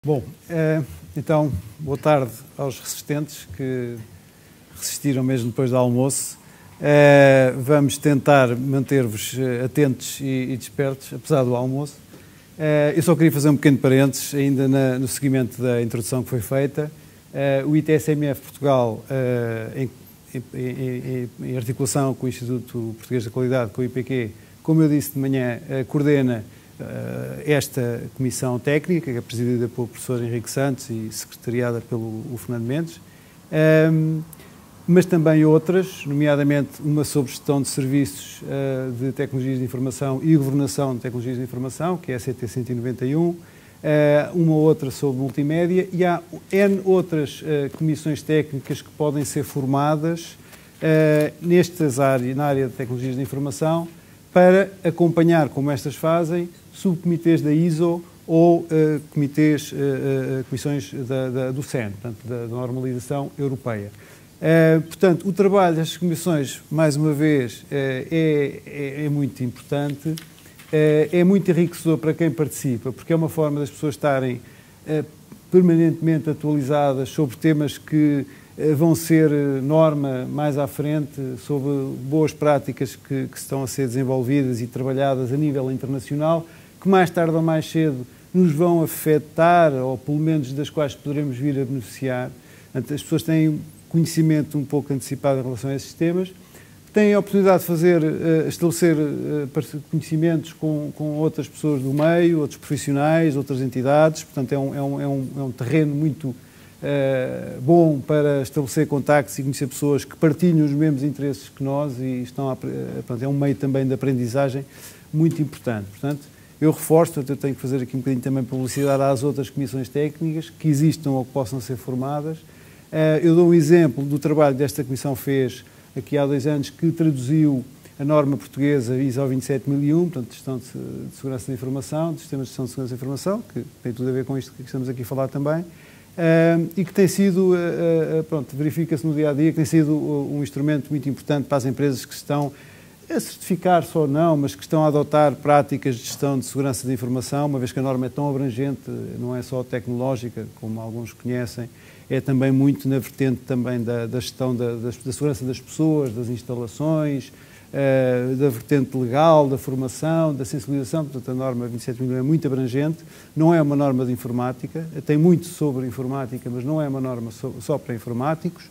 Bom, então, boa tarde aos resistentes que resistiram mesmo depois do almoço. Vamos tentar manter-vos atentos e despertos, apesar do almoço. Eu só queria fazer um pequeno parênteses, ainda no seguimento da introdução que foi feita. O ITSMF Portugal, em articulação com o Instituto Português da Qualidade, com o IPQ, como eu disse de manhã, coordena esta comissão técnica, que é presidida pelo professor Henrique Santos e secretariada pelo Fernando Mendes, mas também outras, nomeadamente uma sobre gestão de serviços de tecnologias de informação e governação de tecnologias de informação, que é a CT 191, uma outra sobre multimédia, e há N outras comissões técnicas que podem ser formadas na área de tecnologias de informação, para acompanhar, como estas fazem, subcomitês da ISO ou comissões do CEN, portanto, da normalização europeia. Portanto, o trabalho destas comissões, mais uma vez, é muito importante, é muito enriquecedor para quem participa, porque é uma forma das pessoas estarem permanentemente atualizadas sobre temas que vão ser norma mais à frente, sobre boas práticas que estão a ser desenvolvidas e trabalhadas a nível internacional, que mais tarde ou mais cedo nos vão afetar, ou pelo menos das quais poderemos vir a beneficiar. As pessoas têm conhecimento um pouco antecipado em relação a esses temas, têm a oportunidade de estabelecer conhecimentos com outras pessoas do meio, outros profissionais, outras entidades, portanto é um terreno muito bom para estabelecer contactos e conhecer pessoas que partilham os mesmos interesses que nós e portanto, é um meio também de aprendizagem muito importante. Portanto, eu reforço, eu tenho que fazer aqui um bocadinho também publicidade às outras comissões técnicas que existam ou que possam ser formadas. Eu dou um exemplo do trabalho que esta comissão fez aqui há 2 anos, que traduziu a norma portuguesa ISO 27001, portanto, de gestão de segurança da informação, de sistemas de gestão de segurança da informação, que tem tudo a ver com isto que estamos aqui a falar também, e que tem sido, verifica-se no dia-a-dia, que tem sido um instrumento muito importante para as empresas que estão a certificar-se ou não, mas que estão a adotar práticas de gestão de segurança da informação, uma vez que a norma é tão abrangente, não é só tecnológica, como alguns conhecem, é também muito na vertente também da gestão da segurança das pessoas, das instalações, da vertente legal, da formação, da sensibilização. Portanto, a norma 27.000 é muito abrangente, não é uma norma de informática, tem muito sobre informática, mas não é uma norma só para informáticos.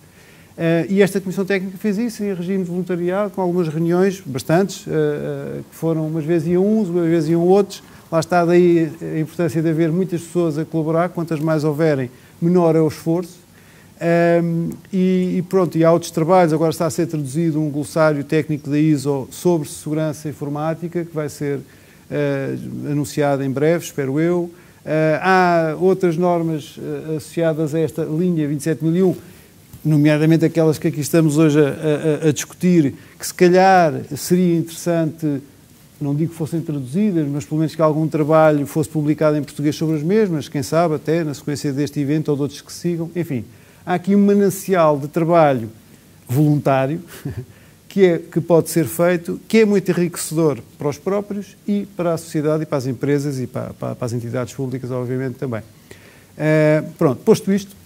E esta Comissão Técnica fez isso em regime de voluntariado, com algumas reuniões, bastantes, que foram, umas vezes iam uns, umas vezes iam outros. Lá está daí a importância de haver muitas pessoas a colaborar, quantas mais houverem, menor é o esforço. E há outros trabalhos, agora está a ser traduzido um glossário técnico da ISO sobre segurança informática, que vai ser anunciado em breve, espero eu. Há outras normas associadas a esta linha 27001, nomeadamente aquelas que aqui estamos hoje a discutir, que se calhar seria interessante, não digo que fossem traduzidas, mas pelo menos que algum trabalho fosse publicado em português sobre as mesmas, quem sabe até na sequência deste evento ou de outros que sigam. Enfim, há aqui um manancial de trabalho voluntário que pode ser feito, que é muito enriquecedor para os próprios e para a sociedade e para as empresas e para as entidades públicas, obviamente, também. Posto isto,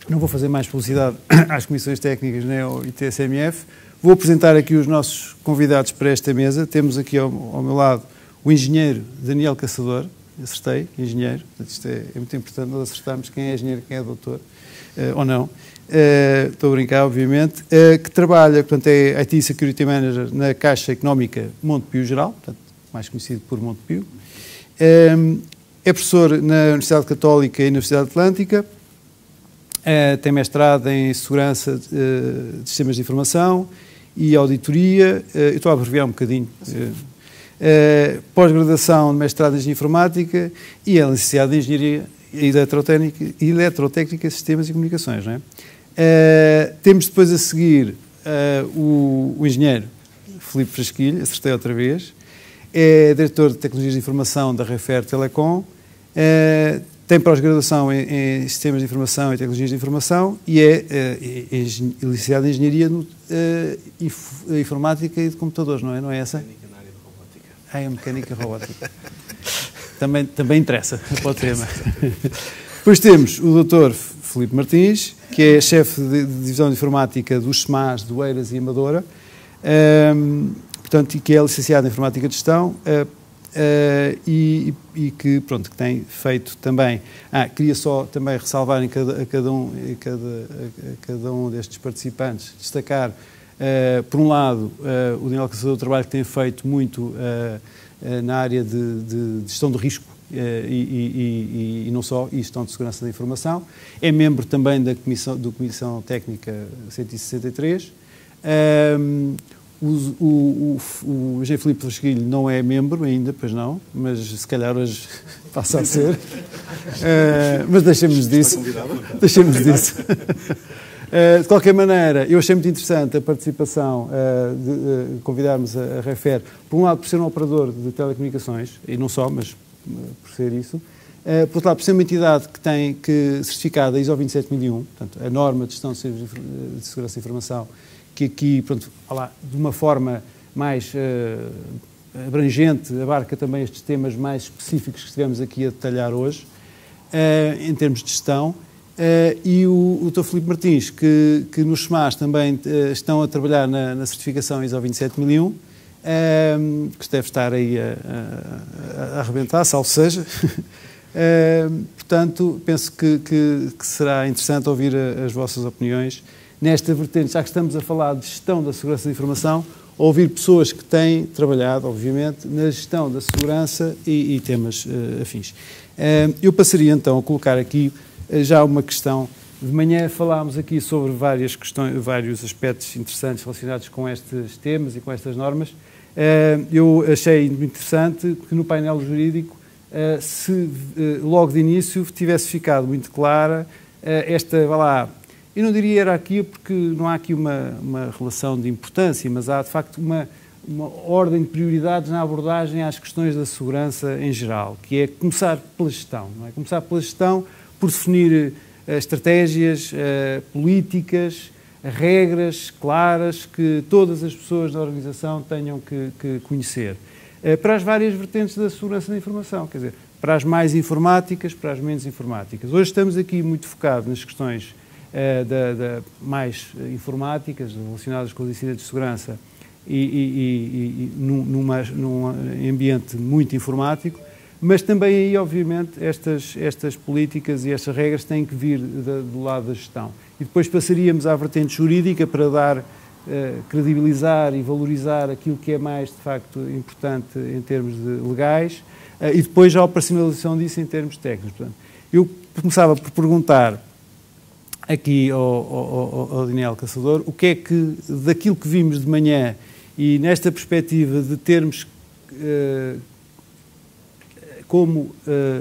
não vou fazer mais publicidade às comissões técnicas nem ao ITSMF. Vou apresentar aqui os nossos convidados para esta mesa. Temos aqui ao meu lado o engenheiro Daniel Caçador. Acertei, engenheiro. Portanto, isto é muito importante nós acertarmos quem é engenheiro e quem é doutor, ou não. Estou a brincar, obviamente. Que trabalha, portanto, é IT Security Manager na Caixa Económica Montepio Geral, portanto, mais conhecido por Montepio. É professor na Universidade Católica e na Universidade Atlântica. Tem mestrado em Segurança de Sistemas de Informação e Auditoria. Eu estou a abreviar um bocadinho. Pós-graduação de mestrado em Engenharia Informática e é licenciado em Engenharia Eletrotécnica, Sistemas e Comunicações. Não é? Temos depois a seguir o engenheiro Filipe Frasquilho, acertei outra vez, é diretor de Tecnologias de Informação da Refer Telecom, tem pós-graduação em Sistemas de Informação e Tecnologias de Informação e é licenciado em Engenharia Informática e de Computadores, não é? Não é essa? Mecânica na área de robótica. É mecânica robótica. Também interessa para o tema. Depois temos o Dr. Filipe Martins, que é chefe de divisão de informática dos SMAs de Oeiras e Amadora, portanto, que é licenciado em informática de gestão, e que, pronto, que tem feito também... queria só também ressalvar a cada um destes participantes, destacar, por um lado, o Daniel Caçador, o trabalho que tem feito muito na área de gestão de risco, e não só, e gestão de segurança da informação. É membro também da Comissão Técnica 163. O Engenheiro Filipe Frasquilho não é membro ainda, pois não, mas se calhar hoje passa a ser. Mas deixemos disso. De qualquer maneira, eu achei muito interessante a participação de convidarmos a Refer, por um lado por ser um operador de telecomunicações, e não só, mas por ser isso, por outro lado por ser uma entidade que tem certificada ISO 27001, portanto, a norma de gestão de segurança da informação, que aqui, pronto, de uma forma mais abrangente, abarca também estes temas mais específicos que estivemos aqui a detalhar hoje, em termos de gestão, e o Dr. Filipe Martins, que nos SMAs também estão a trabalhar na certificação ISO 27001, que deve estar aí a arrebentar, salvo seja. Portanto, penso que será interessante ouvir as vossas opiniões nesta vertente, já que estamos a falar de gestão da segurança da informação, ouvir pessoas que têm trabalhado, obviamente, na gestão da segurança e temas afins. Eu passaria então a colocar aqui já uma questão. De manhã falámos aqui sobre várias questões, vários aspectos interessantes relacionados com estes temas e com estas normas. Eu achei muito interessante que no painel jurídico, se logo de início tivesse ficado muito clara esta, eu não diria hierarquia, porque não há aqui uma relação de importância, mas há de facto uma ordem de prioridades na abordagem às questões da segurança em geral, que é começar pela gestão, não é? Começar pela gestão por definir estratégias, políticas, regras claras que todas as pessoas da organização tenham que conhecer. Para as várias vertentes da segurança da informação, quer dizer, para as mais informáticas, para as menos informáticas. Hoje estamos aqui muito focados nas questões mais informáticas, relacionadas com os incidentes de segurança e num ambiente muito informático, mas também aí, obviamente, estas políticas e estas regras têm que vir do lado da gestão. E depois passaríamos à vertente jurídica para dar, credibilizar e valorizar aquilo que é mais, de facto, importante em termos legais, e depois já a operacionalização disso em termos técnicos. Portanto, eu começava por perguntar aqui ao Daniel Caçador o que é que, daquilo que vimos de manhã e nesta perspectiva de termos como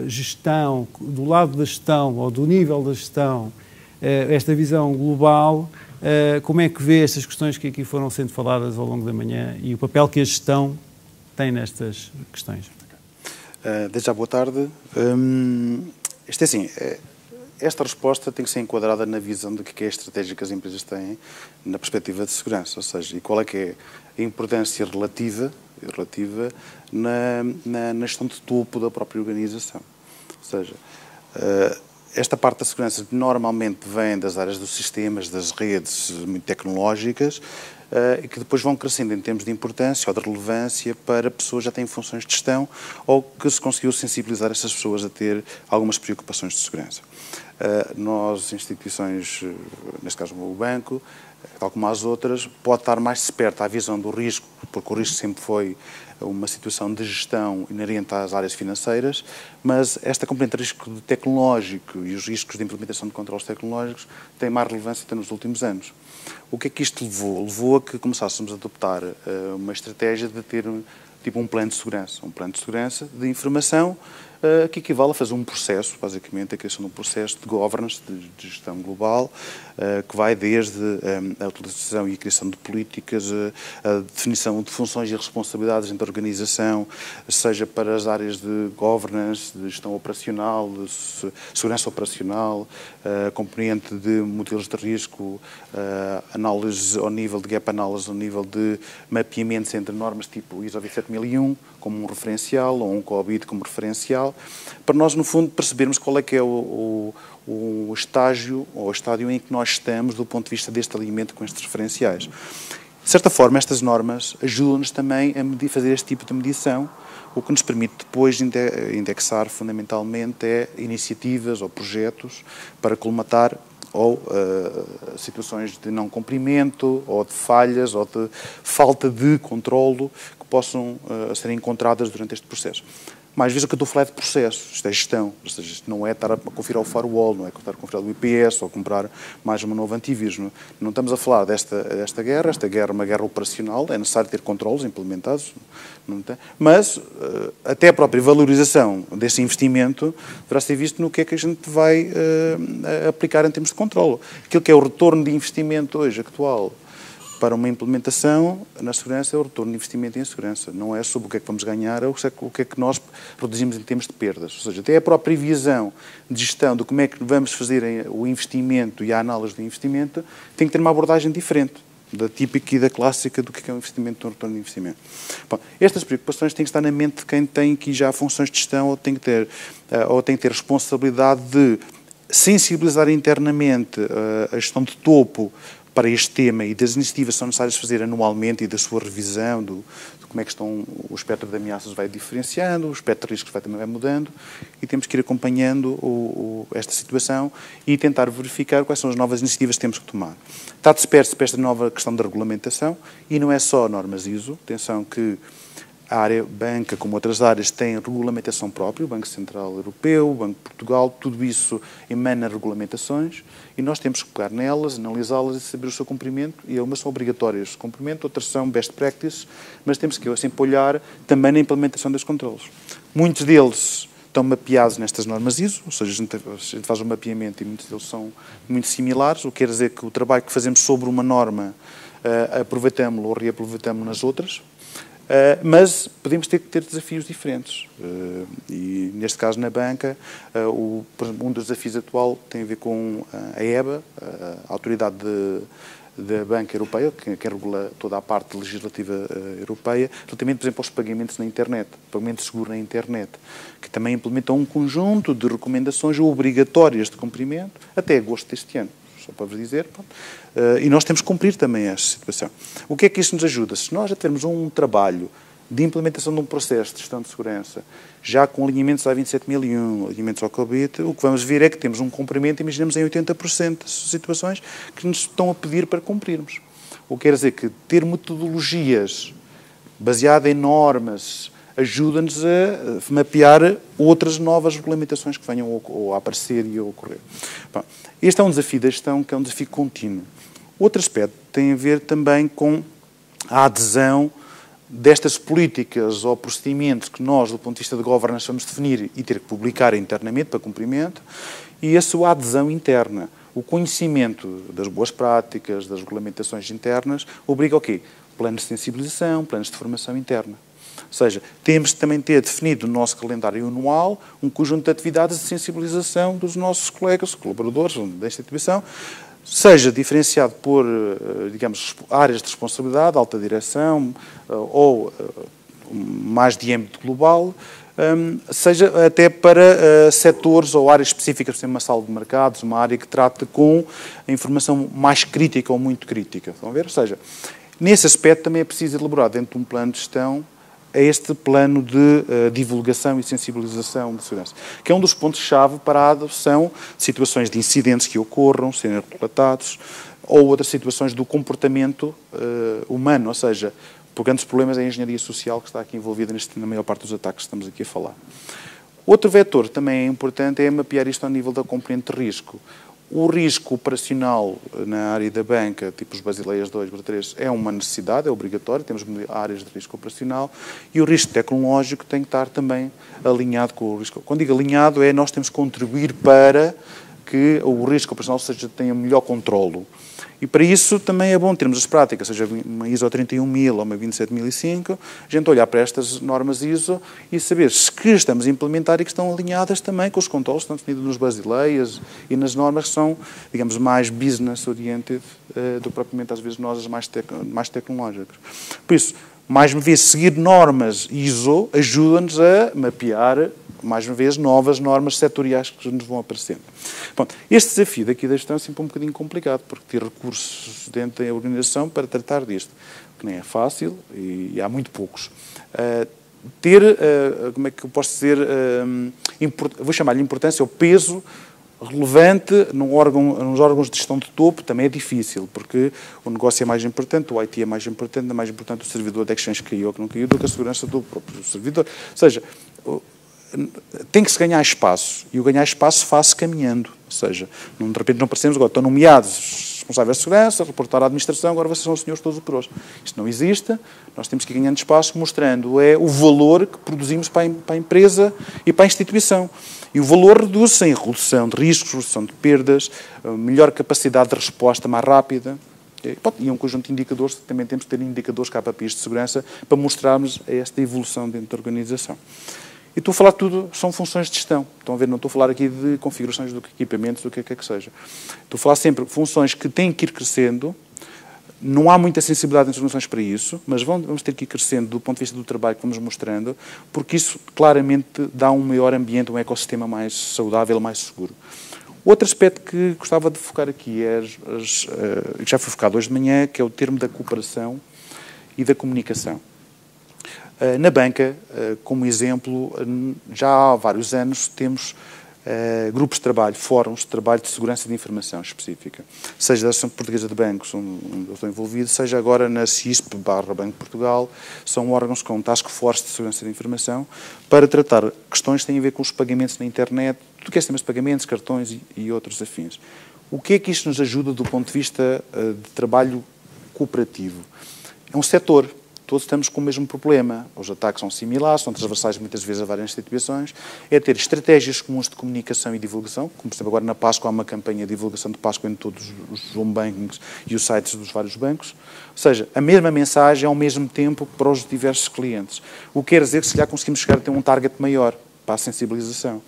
gestão, do lado da gestão ou do nível da gestão, esta visão global, como é que vê estas questões que aqui foram sendo faladas ao longo da manhã e o papel que a gestão tem nestas questões? Desde já, boa tarde. Isto é assim, esta resposta tem que ser enquadrada na visão de que é a estratégia que as empresas têm na perspectiva de segurança, ou seja, e qual é que é a importância relativa na gestão de topo da própria organização. Ou seja, esta parte da segurança normalmente vem das áreas dos sistemas, das redes muito tecnológicas, e que depois vão crescendo em termos de importância ou de relevância para pessoas que já têm funções de gestão ou que se conseguiu sensibilizar essas pessoas a ter algumas preocupações de segurança. Nós, instituições, neste caso o banco, tal como as outras, pode estar mais perto à visão do risco, porque o risco sempre foi uma situação de gestão inerente às áreas financeiras, mas esta componente de risco tecnológico e os riscos de implementação de controles tecnológicos têm mais relevância até nos últimos anos. O que é que isto levou? Levou a que começássemos a adoptar uma estratégia de ter tipo um plano de segurança de informação, que equivale a fazer um processo, basicamente a criação de um processo de governance, de gestão global, que vai desde a utilização e a criação de políticas, a definição de funções e responsabilidades dentro da organização, seja para as áreas de governance, de gestão operacional, de segurança operacional, componente de modelos de risco, análise ao nível de gap analysis, ao nível de mapeamentos entre normas tipo ISO 27001, como um referencial, ou um COBIT como referencial, para nós, no fundo, percebermos qual é que é o estágio ou o estádio em que nós estamos do ponto de vista deste alinhamento com estes referenciais. De certa forma, estas normas ajudam-nos também a fazer este tipo de medição, o que nos permite depois indexar fundamentalmente iniciativas ou projetos para colmatar ou situações de não cumprimento, ou de falhas, ou de falta de controlo que possam ser encontradas durante este processo. Mais vezes o que eu estou a falar é de processo, isto é gestão, ou seja, isto não é estar a configurar o firewall, não é estar a configurar o IPS ou comprar mais uma nova antivírus. Não estamos a falar desta guerra, esta guerra é uma guerra operacional, é necessário ter controles implementados, não tem, mas até a própria valorização desse investimento deverá ser visto no que é que a gente vai aplicar em termos de controle. Aquilo que é o retorno de investimento hoje atual para uma implementação na segurança é o retorno de investimento em segurança. Não é sobre o que é que vamos ganhar, é o que é que nós reduzimos em termos de perdas. Ou seja, até a própria visão de gestão de como é que vamos fazer o investimento e a análise do investimento tem que ter uma abordagem diferente da típica e da clássica do que é um investimento, um retorno de investimento. Bom, estas preocupações têm que estar na mente de quem tem aqui já funções de gestão ou tem que ter responsabilidade de sensibilizar internamente a gestão de topo para este tema e das iniciativas que são necessárias fazer anualmente e da sua revisão, de como é que o espectro de ameaças vai diferenciando, o espectro de riscos também vai mudando e temos que ir acompanhando esta situação e tentar verificar quais são as novas iniciativas que temos que tomar. Está disperso para esta nova questão da regulamentação e não é só normas ISO, atenção que a área banca, como outras áreas, tem regulamentação própria, o Banco Central Europeu, o Banco de Portugal, tudo isso emana regulamentações e nós temos que pegar nelas, analisá-las e saber o seu cumprimento. E umas são obrigatórias de cumprimento, outras são best practices, mas temos que sempre olhar também na implementação dos controles. Muitos deles estão mapeados nestas normas ISO, ou seja, a gente faz um mapeamento e muitos deles são muito similares, o que quer dizer que o trabalho que fazemos sobre uma norma aproveitamos-lo ou reaproveitamos nas outras. Mas podemos ter que ter desafios diferentes. E, neste caso, na banca, por exemplo, um dos desafios atual tem a ver com a EBA, a Autoridade da Banca Europeia, que regula toda a parte legislativa europeia, relativamente, por exemplo, aos pagamentos na internet, pagamento seguro na internet, que também implementam um conjunto de recomendações obrigatórias de cumprimento até agosto deste ano. Só para vos dizer, e nós temos que cumprir também esta situação. O que é que isso nos ajuda? Se nós já tivermos um trabalho de implementação de um processo de gestão de segurança, já com alinhamentos à 27001, alinhamentos ao COBIT, o que vamos ver é que temos um cumprimento, imaginemos, em 80% das situações que nos estão a pedir para cumprirmos. O que quer dizer que ter metodologias baseadas em normas ajuda-nos a mapear outras novas regulamentações que venham a aparecer e a ocorrer. Bom, este é um desafio da gestão, que é um desafio contínuo. Outro aspecto tem a ver também com a adesão destas políticas ou procedimentos que nós, do ponto de vista de governança, vamos definir e ter que publicar internamente para cumprimento, e a sua adesão interna. O conhecimento das boas práticas, das regulamentações internas, obriga ao quê? Planos de sensibilização, planos de formação interna. Ou seja, temos de também ter definido no nosso calendário anual um conjunto de atividades de sensibilização dos nossos colegas, colaboradores desta instituição, seja diferenciado por, digamos, áreas de responsabilidade, alta direção ou mais de âmbito global, seja até para setores ou áreas específicas, por exemplo, uma sala de mercados, uma área que trata com a informação mais crítica ou muito crítica. Estão a ver? Ou seja, nesse aspecto também é preciso elaborar dentro de um plano de gestão este plano de divulgação e sensibilização de segurança, que é um dos pontos-chave para a adoção de situações de incidentes que ocorram, serem relatados, ou outras situações do comportamento humano, ou seja, por grandes problemas é a engenharia social que está aqui envolvida na maior parte dos ataques que estamos aqui a falar. Outro vetor também é importante é mapear isto ao nível da componente de risco. O risco operacional na área da banca, tipo os Basileias 2, 3, é uma necessidade, é obrigatório, temos áreas de risco operacional, e o risco tecnológico tem que estar também alinhado com o risco. Quando digo alinhado, nós temos que contribuir para que o risco operacional tenha melhor controlo. E para isso também é bom termos as práticas, seja uma ISO 31000 ou uma 27005, a gente olhar para estas normas ISO e saber se que estamos a implementar e que estão alinhadas também com os controles que estão definidos nos Basileias e nas normas que são, digamos, mais business-oriented do que propriamente, às vezes, nós as mais tecnológicas. Por isso, Mais uma vez, seguir normas ISO ajuda-nos a mapear, mais uma vez, novas normas setoriais que nos vão aparecendo. Bom, este desafio daqui da gestão é sempre um bocadinho complicado, porque ter recursos dentro da organização para tratar disto, que nem é fácil e há muito poucos. Como é que eu posso dizer, vou chamar-lhe importância, o peso relevante nos órgãos de gestão de topo também é difícil, porque o negócio é mais importante, o IT é mais importante o servidor de Exchange caiu ou que não caiu, do que a segurança do próprio servidor. Ou seja, tem que se ganhar espaço, e o ganhar espaço faz-se caminhando. Ou seja, de repente não parecemos agora, estão nomeados responsáveis de segurança, reportar à administração, agora vocês são os senhores todos operosos. Isto não existe, nós temos que ir ganhando espaço, mostrando o valor que produzimos para a empresa e para a instituição. E o valor reduz-se em redução de riscos, redução de perdas, melhor capacidade de resposta mais rápida. E um conjunto de indicadores, também temos que ter indicadores KPIs de segurança para mostrarmos esta evolução dentro da organização. E estou a falar de tudo, são funções de gestão. Estão a ver, não estou a falar aqui de configurações do equipamentos, do que é que seja. Estou a falar sempre de funções que têm que ir crescendo. Não há muita sensibilidade nas organizações para isso, mas vamos ter que ir crescendo do ponto de vista do trabalho que vamos mostrando, porque isso claramente dá um maior ambiente, um ecossistema mais saudável, mais seguro. Outro aspecto que gostava de focar aqui, que já foi focado hoje de manhã, que é o termo da cooperação e da comunicação. Na banca, como exemplo, já há vários anos temos grupos de trabalho, fóruns de trabalho de segurança de informação específica, seja da Associação Portuguesa de Bancos, onde eu estou envolvido, seja agora na CISP/Banco de Portugal, são órgãos com task force de segurança de informação para tratar questões que têm a ver com os pagamentos na internet, tudo que é sistemas de pagamentos, cartões e outros afins. O que é que isto nos ajuda do ponto de vista de trabalho cooperativo? É um setor. Todos estamos com o mesmo problema. Os ataques são similares, são transversais muitas vezes a várias instituições. É ter estratégias comuns de comunicação e divulgação, como por exemplo agora na Páscoa há uma campanha de divulgação de Páscoa em todos os home bankings e os sites dos vários bancos. Ou seja, a mesma mensagem ao mesmo tempo para os diversos clientes. O que quer dizer que se calhar conseguimos chegar a ter um target maior para a sensibilização.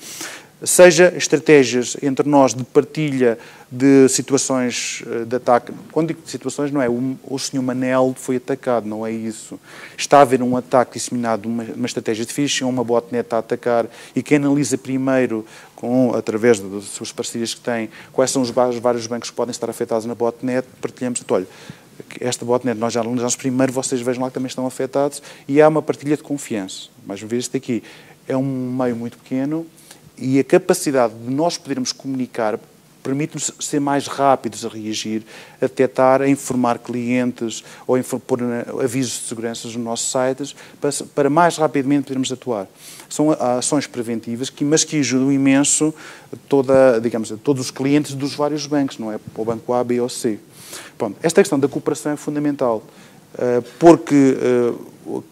Seja estratégias entre nós de partilha de situações de ataque. Quando digo situações, não é o Sr. Manel foi atacado, não é isso. Está a haver um ataque disseminado, uma estratégia de phishing, uma botnet a atacar, e quem analisa primeiro, através das suas parcerias que tem, quais são os vários bancos que podem estar afetados na botnet, partilhamos, olha, esta botnet nós já analisamos primeiro, vocês vejam lá que também estão afetados, e há uma partilha de confiança. Mais uma vez, isto aqui é um meio muito pequeno, e a capacidade de nós podermos comunicar permite-nos ser mais rápidos a reagir, a detectar, a informar clientes ou pôr avisos de segurança nos nossos sites para mais rapidamente podermos atuar. São ações preventivas, mas que ajudam imenso todos os clientes dos vários bancos, não é para o banco A, B ou C. Bom, esta questão da cooperação é fundamental, porque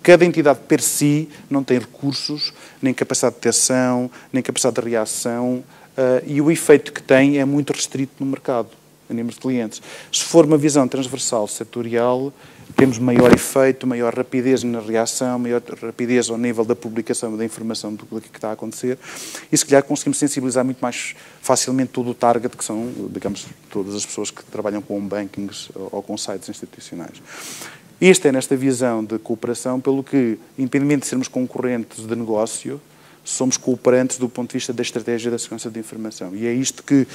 cada entidade per si não tem recursos, nem capacidade de detecção, nem capacidade de reação, e o efeito que tem é muito restrito no mercado, em número de clientes. Se for uma visão transversal, setorial, temos maior efeito, maior rapidez na reação, maior rapidez ao nível da publicação da informação do que está a acontecer, e se calhar conseguimos sensibilizar muito mais facilmente todo o target, que são, digamos, todas as pessoas que trabalham com bankings ou com sites institucionais. Isto é nesta visão de cooperação, pelo que, independentemente de sermos concorrentes de negócio, somos cooperantes do ponto de vista da estratégia da segurança de informação. E é isto que,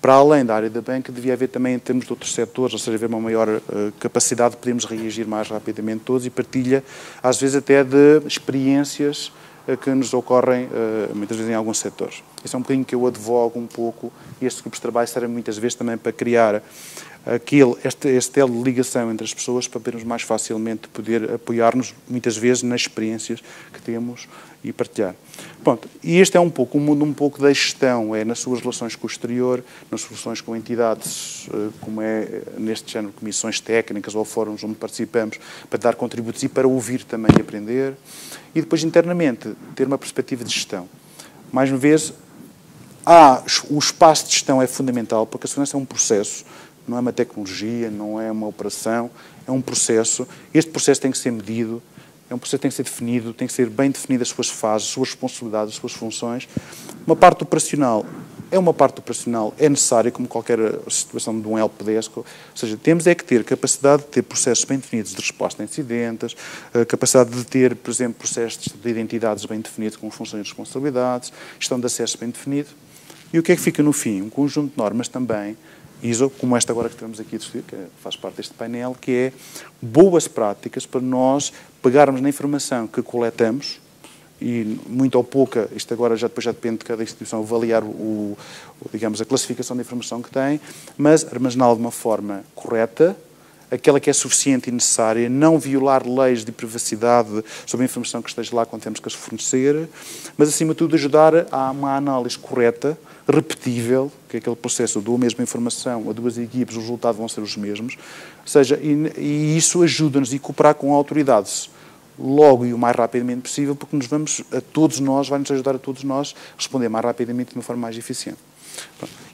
para além da área da banca, devia haver também em termos de outros setores, ou seja, haver uma maior capacidade de podermos reagir mais rapidamente todos e partilha, às vezes até de experiências que nos ocorrem muitas vezes em alguns setores. Isso é um bocadinho que eu advogo um pouco, e estes grupos de trabalho servem muitas vezes também para criar este elo de ligação entre as pessoas para podermos mais facilmente poder apoiar-nos, muitas vezes, nas experiências que temos e partilhar. Pronto, e este é um pouco, o mundo um pouco da gestão, é nas suas relações com o exterior, nas relações com entidades, como é neste género de comissões técnicas ou fóruns onde participamos, para dar contributos e para ouvir também e aprender. E depois, internamente, ter uma perspectiva de gestão. Mais uma vez, o espaço de gestão é fundamental, porque a segurança é um processo, não é uma tecnologia, não é uma operação, é um processo. Este processo tem que ser medido, é um processo que tem que ser definido, tem que ser bem definidas as suas fases, as suas responsabilidades, as suas funções. Uma parte operacional é uma parte operacional, é necessária, como qualquer situação de um helpdesk, ou seja, temos é que ter capacidade de ter processos bem definidos de resposta a incidentes, capacidade de ter, por exemplo, processos de identidades bem definidos com funções e responsabilidades, gestão de acesso bem definido. E o que é que fica no fim? Um conjunto de normas também, ISO, como esta agora que estamos aqui a discutir, que faz parte deste painel, que é boas práticas para nós pegarmos na informação que coletamos, e muito ou pouca, isto agora depois já depende de cada instituição avaliar digamos, a classificação da informação que tem, mas armazená-la de uma forma correta, aquela que é suficiente e necessária, não violar leis de privacidade sobre a informação que esteja lá quando temos que as fornecer, mas acima de tudo ajudar a uma análise correta, repetível, que aquele processo eu dou a mesma informação a duas equipes, os resultados vão ser os mesmos, ou seja, e isso ajuda-nos a cooperar com autoridades logo e o mais rapidamente possível, porque vai-nos ajudar a todos nós a responder mais rapidamente de uma forma mais eficiente.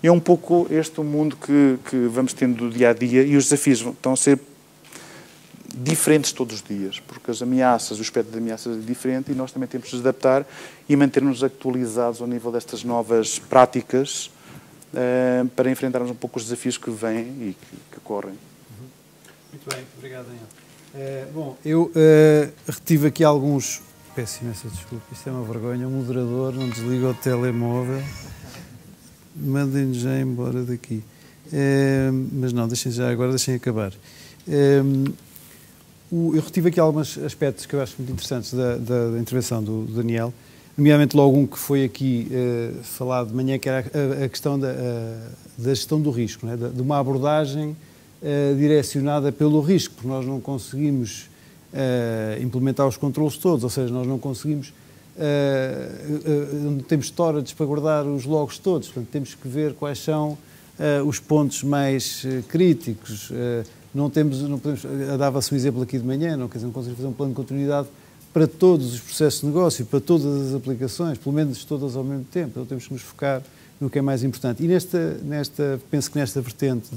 E é um pouco este o mundo que vamos tendo do dia a dia, e os desafios estão a ser diferentes todos os dias, porque as ameaças, o espectro de ameaças é diferente e nós também temos de nos adaptar e manter-nos atualizados ao nível destas novas práticas para enfrentarmos um pouco os desafios que vêm e que ocorrem. Muito bem, obrigado, Daniel. Bom, eu retive aqui alguns... Peço imensa desculpa, isto é uma vergonha. O moderador não desliga o telemóvel. Mandem-nos já embora daqui. Mas não, deixem acabar. Eu retive aqui alguns aspectos que eu acho muito interessantes da intervenção do Daniel, nomeadamente logo um que foi aqui falado de manhã, que era a questão da gestão do risco, não é? De uma abordagem direcionada pelo risco, porque nós não conseguimos implementar os controles todos, ou seja, nós não conseguimos, não temos storage para guardar os logs todos, portanto temos que ver quais são os pontos mais críticos. Não podemos, dava-se um exemplo aqui de manhã, não conseguimos fazer um plano de continuidade para todos os processos de negócio, para todas as aplicações, pelo menos todas ao mesmo tempo, então temos que nos focar no que é mais importante. E penso que nesta vertente,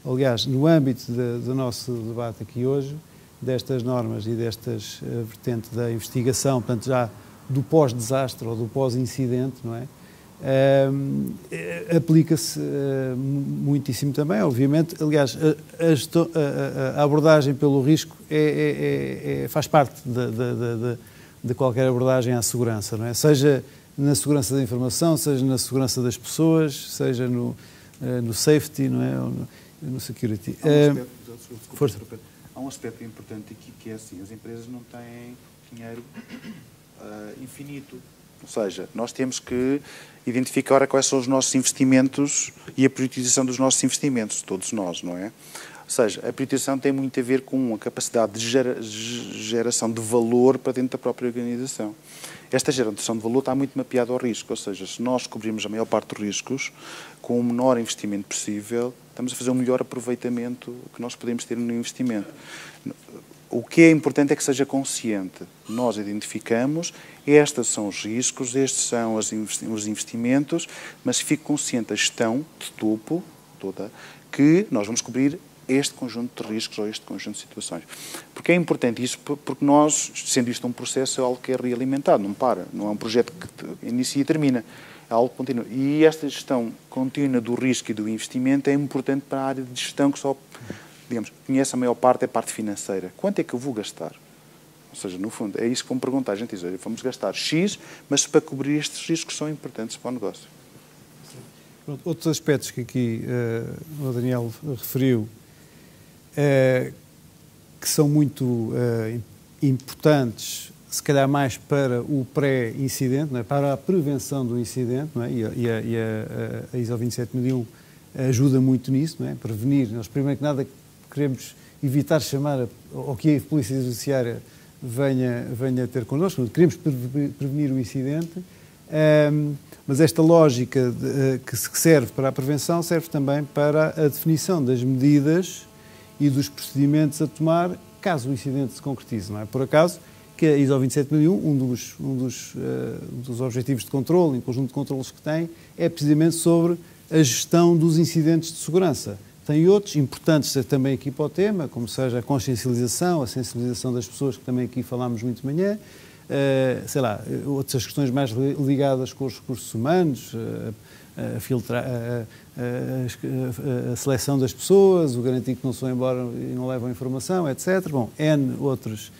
aliás, no âmbito do nosso debate aqui hoje, destas normas e destas vertente da investigação, portanto já do pós-desastre ou do pós-incidente, não é? Aplica-se muitíssimo também, obviamente. Aliás, a abordagem pelo risco faz parte de qualquer abordagem à segurança, não é? Seja na segurança da informação, seja na segurança das pessoas, seja no safety, não é? Ou no security. Há um aspecto importante aqui que é assim, as empresas não têm dinheiro infinito. Ou seja, nós temos que identificar quais são os nossos investimentos e a priorização dos nossos investimentos, todos nós, não é? Ou seja, a priorização tem muito a ver com a capacidade de geração de valor para dentro da própria organização. Esta geração de valor está muito mapeada ao risco, ou seja, se nós cobrirmos a maior parte dos riscos com o menor investimento possível, estamos a fazer um melhor aproveitamento que nós podemos ter no investimento. O que é importante é que seja consciente. Nós identificamos, estes são os riscos, estes são os investimentos, mas fique consciente da gestão de topo, toda, que nós vamos cobrir este conjunto de riscos ou este conjunto de situações. Porque é importante isso, porque nós, sendo isto um processo, é algo que é realimentado, não para, não é um projeto que inicia e termina, é algo que continua. E esta gestão contínua do risco e do investimento é importante para a área de gestão que só, digamos, conhece a maior parte, é a parte financeira. Quanto é que eu vou gastar? Ou seja, no fundo, é isso que vamos perguntar. A gente diz, olha, vamos gastar X, mas para cobrir estes riscos que são importantes para o negócio. Outros aspectos que aqui o Daniel referiu, que são muito importantes, se calhar mais para o pré-incidente, não é? Para a prevenção do incidente, não é? E a ISO 27001 ajuda muito nisso, não é? Prevenir. Nós, primeiro que nada, queremos evitar chamar ou que a Polícia Judiciária venha ter connosco, queremos prevenir o incidente, mas esta lógica que serve para a prevenção serve também para a definição das medidas e dos procedimentos a tomar caso o incidente se concretize. Não é por acaso que a ISO 27001, um dos objetivos de controle, em conjunto de controles que tem, é precisamente sobre a gestão dos incidentes de segurança. Tem outros importantes também aqui para o tema, como seja a consciencialização, a sensibilização das pessoas, que também aqui falámos muito de manhã, outras questões mais ligadas com os recursos humanos, a seleção das pessoas, o garantir que não se vão embora e não levam informação, etc. Bom, N outros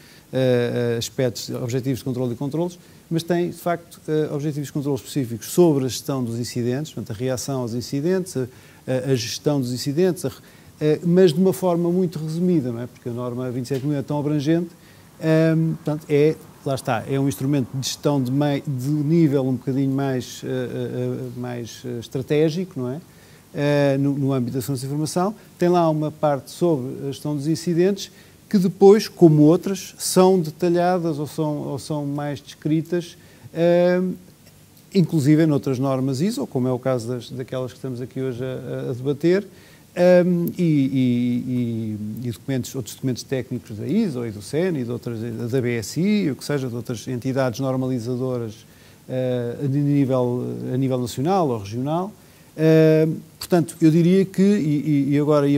aspectos, objetivos de controle e controlos, mas tem, de facto, objetivos de controle específicos sobre a gestão dos incidentes, portanto, a reação aos incidentes, a gestão dos incidentes, mas de uma forma muito resumida, não é? Porque a norma 27.000 é tão abrangente, portanto, lá está, é um instrumento de gestão de nível um bocadinho mais estratégico, não é? No âmbito da segurança da informação. Tem lá uma parte sobre a gestão dos incidentes, que depois, como outras, são detalhadas ou são mais descritas, inclusive em outras normas ISO, como é o caso daquelas que estamos aqui hoje a debater, e outros documentos técnicos da ISO e do CEN e de outras, da BSI, o que seja, de outras entidades normalizadoras a nível nacional ou regional. Portanto, eu diria que, e agora e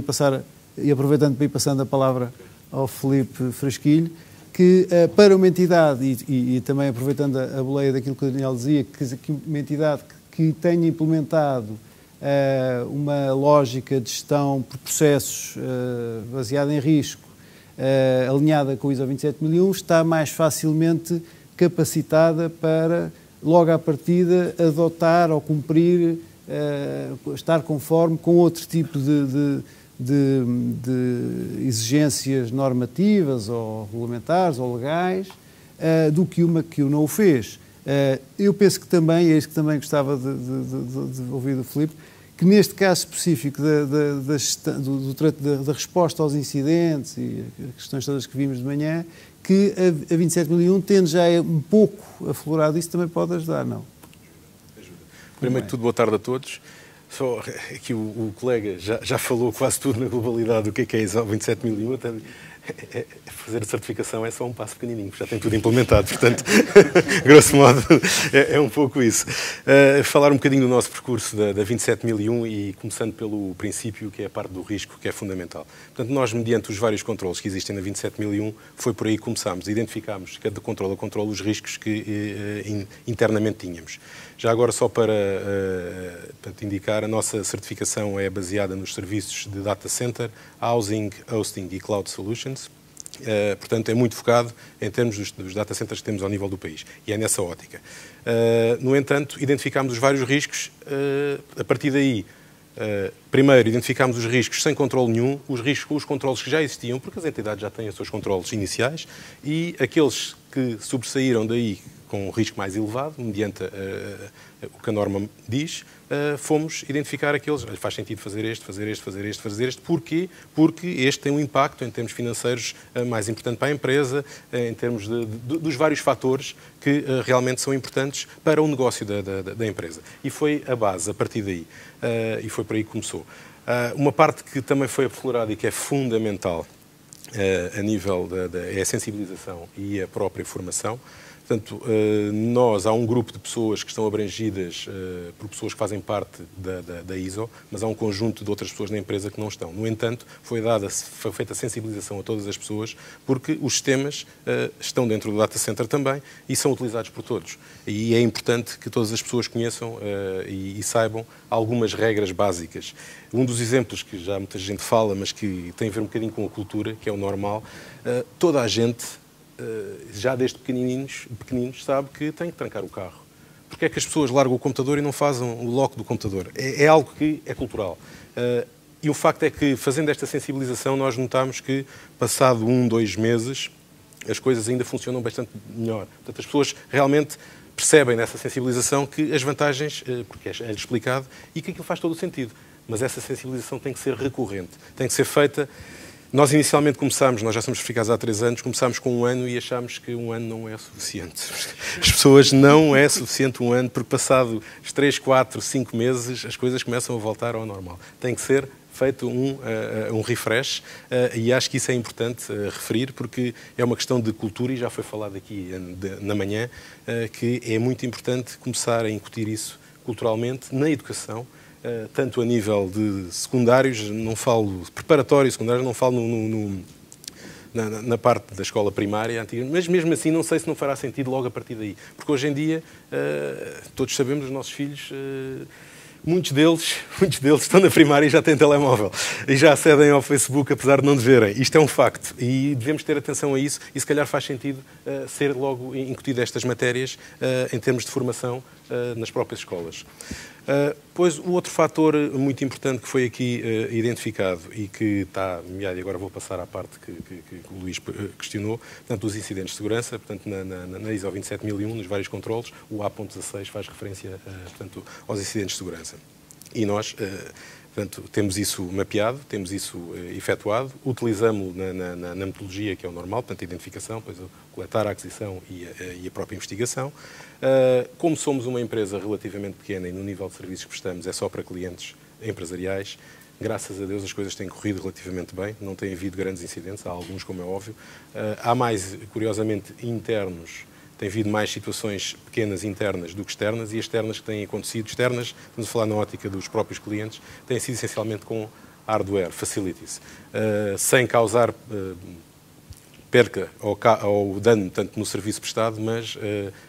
aproveitando para ir passando a palavra ao Filipe Frasquilho, que para uma entidade, e também aproveitando a boleia daquilo que o Daniel dizia, que uma entidade que tenha implementado uma lógica de gestão por processos baseada em risco, alinhada com o ISO 27001, está mais facilmente capacitada para, logo à partida, adotar ou cumprir, estar conforme com outro tipo de exigências normativas ou regulamentares ou legais do que uma que o não o fez. Eu penso que também, é isso que também gostava de ouvir do Filipe, que neste caso específico da resposta aos incidentes e as questões todas que vimos de manhã, que a 27.001, tendo já um pouco aflorado, isso também pode ajudar, não? Ajuda. Primeiro de tudo, boa tarde a todos. Só aqui o colega já falou quase tudo na globalidade do que é a ISO 27001. Fazer a certificação é só um passo pequenininho, já tem tudo implementado, portanto, grosso modo, é um pouco isso. Falar um bocadinho do nosso percurso da 27001 e começando pelo princípio, que é a parte do risco, que é fundamental. Portanto, nós, mediante os vários controles que existem na 27001, foi por aí que começámos, identificámos, cada controle a controle, os riscos que internamente tínhamos. Já agora, só para indicar, a nossa certificação é baseada nos serviços de data center, housing, hosting e cloud solutions. Portanto, é muito focado em termos dos data centers que temos ao nível do país. E é nessa ótica. No entanto, identificámos os vários riscos. A partir daí, primeiro, identificámos os riscos sem controle nenhum, os riscos com os controles que já existiam, porque as entidades já têm os seus controles iniciais, e aqueles que sobressaíram daí com um risco mais elevado, mediante o que a norma diz, fomos identificar aqueles. Faz sentido fazer este. Porquê? Porque este tem um impacto em termos financeiros mais importante para a empresa, em termos dos vários fatores que realmente são importantes para o negócio da empresa. E foi a base, a partir daí. E foi por aí que começou. Uma parte que também foi aflorada e que é fundamental a nível é a sensibilização e a própria formação. Portanto, há um grupo de pessoas que estão abrangidas por pessoas que fazem parte da ISO, mas há um conjunto de outras pessoas na empresa que não estão. No entanto, foi feita a sensibilização a todas as pessoas, porque os sistemas estão dentro do data center também e são utilizados por todos. E é importante que todas as pessoas conheçam e saibam algumas regras básicas. Um dos exemplos que já muita gente fala, mas que tem a ver um bocadinho com a cultura, que é o normal, toda a gente, já desde pequeninos, sabe que tem que trancar o carro. Porque é que as pessoas largam o computador e não fazem o lock do computador? É algo que é cultural. E o facto é que, fazendo esta sensibilização, nós notamos que, passado 2 meses, as coisas ainda funcionam bastante melhor. Portanto, as pessoas realmente percebem nessa sensibilização que as vantagens, porque é explicado, e que aquilo faz todo o sentido. Mas essa sensibilização tem que ser recorrente, tem que ser feita. Nós inicialmente começámos, nós já somos certificados há 3 anos, começámos com 1 ano e achámos que 1 ano não é suficiente. As pessoas não é suficiente 1 ano, porque passado 3, 4, 5 meses as coisas começam a voltar ao normal. Tem que ser feito um refresh e acho que isso é importante referir, porque é uma questão de cultura e já foi falado aqui na manhã, que é muito importante começar a incutir isso culturalmente na educação, tanto a nível de secundários, não falo preparatório, secundário, não falo na parte da escola primária antiga, mas mesmo assim não sei se não fará sentido logo a partir daí. Porque hoje em dia, todos sabemos, os nossos filhos muitos deles estão na primária e já têm telemóvel e já acedem ao Facebook, apesar de não deverem. Isto é um facto e devemos ter atenção a isso e se calhar faz sentido ser logo incutido estas matérias em termos de formação nas próprias escolas. Pois o outro fator muito importante que foi aqui identificado e que está nomeado, e agora vou passar à parte que o Luís questionou, portanto, os incidentes de segurança, portanto, na ISO 27001, nos vários controlos, o A.16 faz referência, portanto, aos incidentes de segurança. E nós, portanto, temos isso mapeado, temos isso efetuado, utilizamos-lo na metodologia que é o normal, portanto, a identificação, depois o coletar, a aquisição e a própria investigação. Como somos uma empresa relativamente pequena e no nível de serviços que prestamos é só para clientes empresariais, graças a Deus as coisas têm corrido relativamente bem, não tem havido grandes incidentes, há alguns, como é óbvio. Há mais, curiosamente, internos, tem havido mais situações pequenas internas do que externas, e as externas que têm acontecido, externas, estamos a falar na ótica dos próprios clientes, têm sido essencialmente com hardware, facilities, sem causar perca ou dano tanto no serviço prestado, mas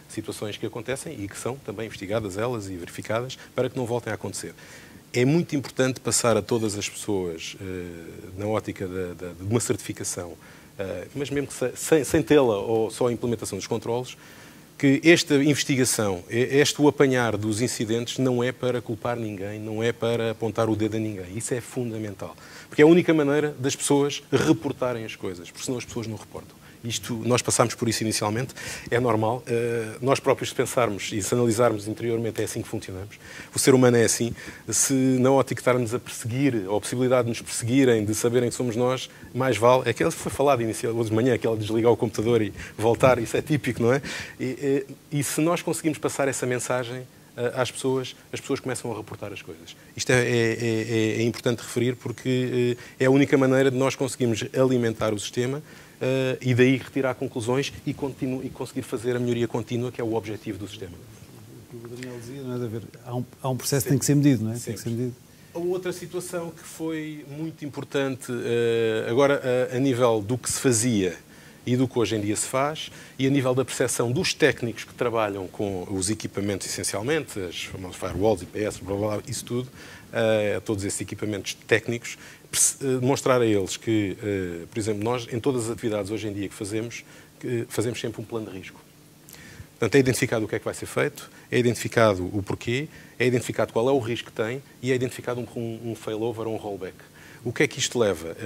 situações que acontecem e que são também investigadas elas e verificadas para que não voltem a acontecer. É muito importante passar a todas as pessoas, na ótica de uma certificação, mas mesmo que sem tê-la ou só a implementação dos controlos, que esta investigação, este apanhar dos incidentes não é para culpar ninguém, não é para apontar o dedo a ninguém. Isso é fundamental. Porque é a única maneira das pessoas reportarem as coisas, porque senão as pessoas não reportam. Isto, nós passámos por isso inicialmente, é normal. Nós próprios, se pensarmos e se analisarmos interiormente, é assim que funcionamos. O ser humano é assim. Se na ótica estarmos a perseguir, ou a possibilidade de nos perseguirem, de saberem que somos nós, mais vale. É que foi falado inicialmente hoje de manhã, aquela de desligar o computador e voltar, isso é típico, não é? E se nós conseguimos passar essa mensagem às pessoas, as pessoas começam a reportar as coisas. Isto é importante referir porque é a única maneira de nós conseguirmos alimentar o sistema e daí retirar conclusões e conseguir fazer a melhoria contínua, que é o objetivo do sistema. O que o Daniel dizia, não é de haver, há um processo que tem que ser medido, não é? Tem que ser medido. A outra situação que foi muito importante, agora a nível do que se fazia e do que hoje em dia se faz, e a nível da percepção dos técnicos que trabalham com os equipamentos essencialmente, as famosas firewalls, IPS, blá, blá, blá, isso tudo, todos esses equipamentos técnicos, demonstrar a eles que, por exemplo, nós, em todas as atividades hoje em dia que fazemos sempre um plano de risco. Portanto, é identificado o que é que vai ser feito, é identificado o porquê, é identificado qual é o risco que tem e é identificado um failover ou um rollback. O que é que isto leva?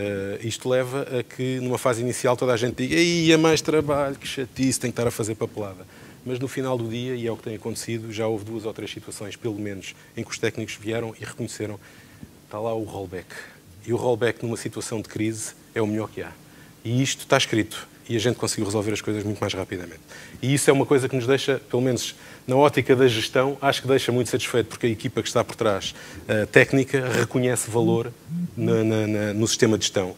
Isto leva a que, numa fase inicial, toda a gente diga "Ei, é mais trabalho, que chatice, tem que estar a fazer papelada." Mas no final do dia, e é o que tem acontecido, já houve 2 ou 3 situações, pelo menos, em que os técnicos vieram e reconheceram está lá o rollback. E o rollback, numa situação de crise, é o melhor que há. E isto está escrito. E a gente conseguiu resolver as coisas muito mais rapidamente. E isso é uma coisa que nos deixa, pelo menos na ótica da gestão, acho que deixa muito satisfeito, porque a equipa que está por trás, técnica, reconhece valor no sistema de gestão.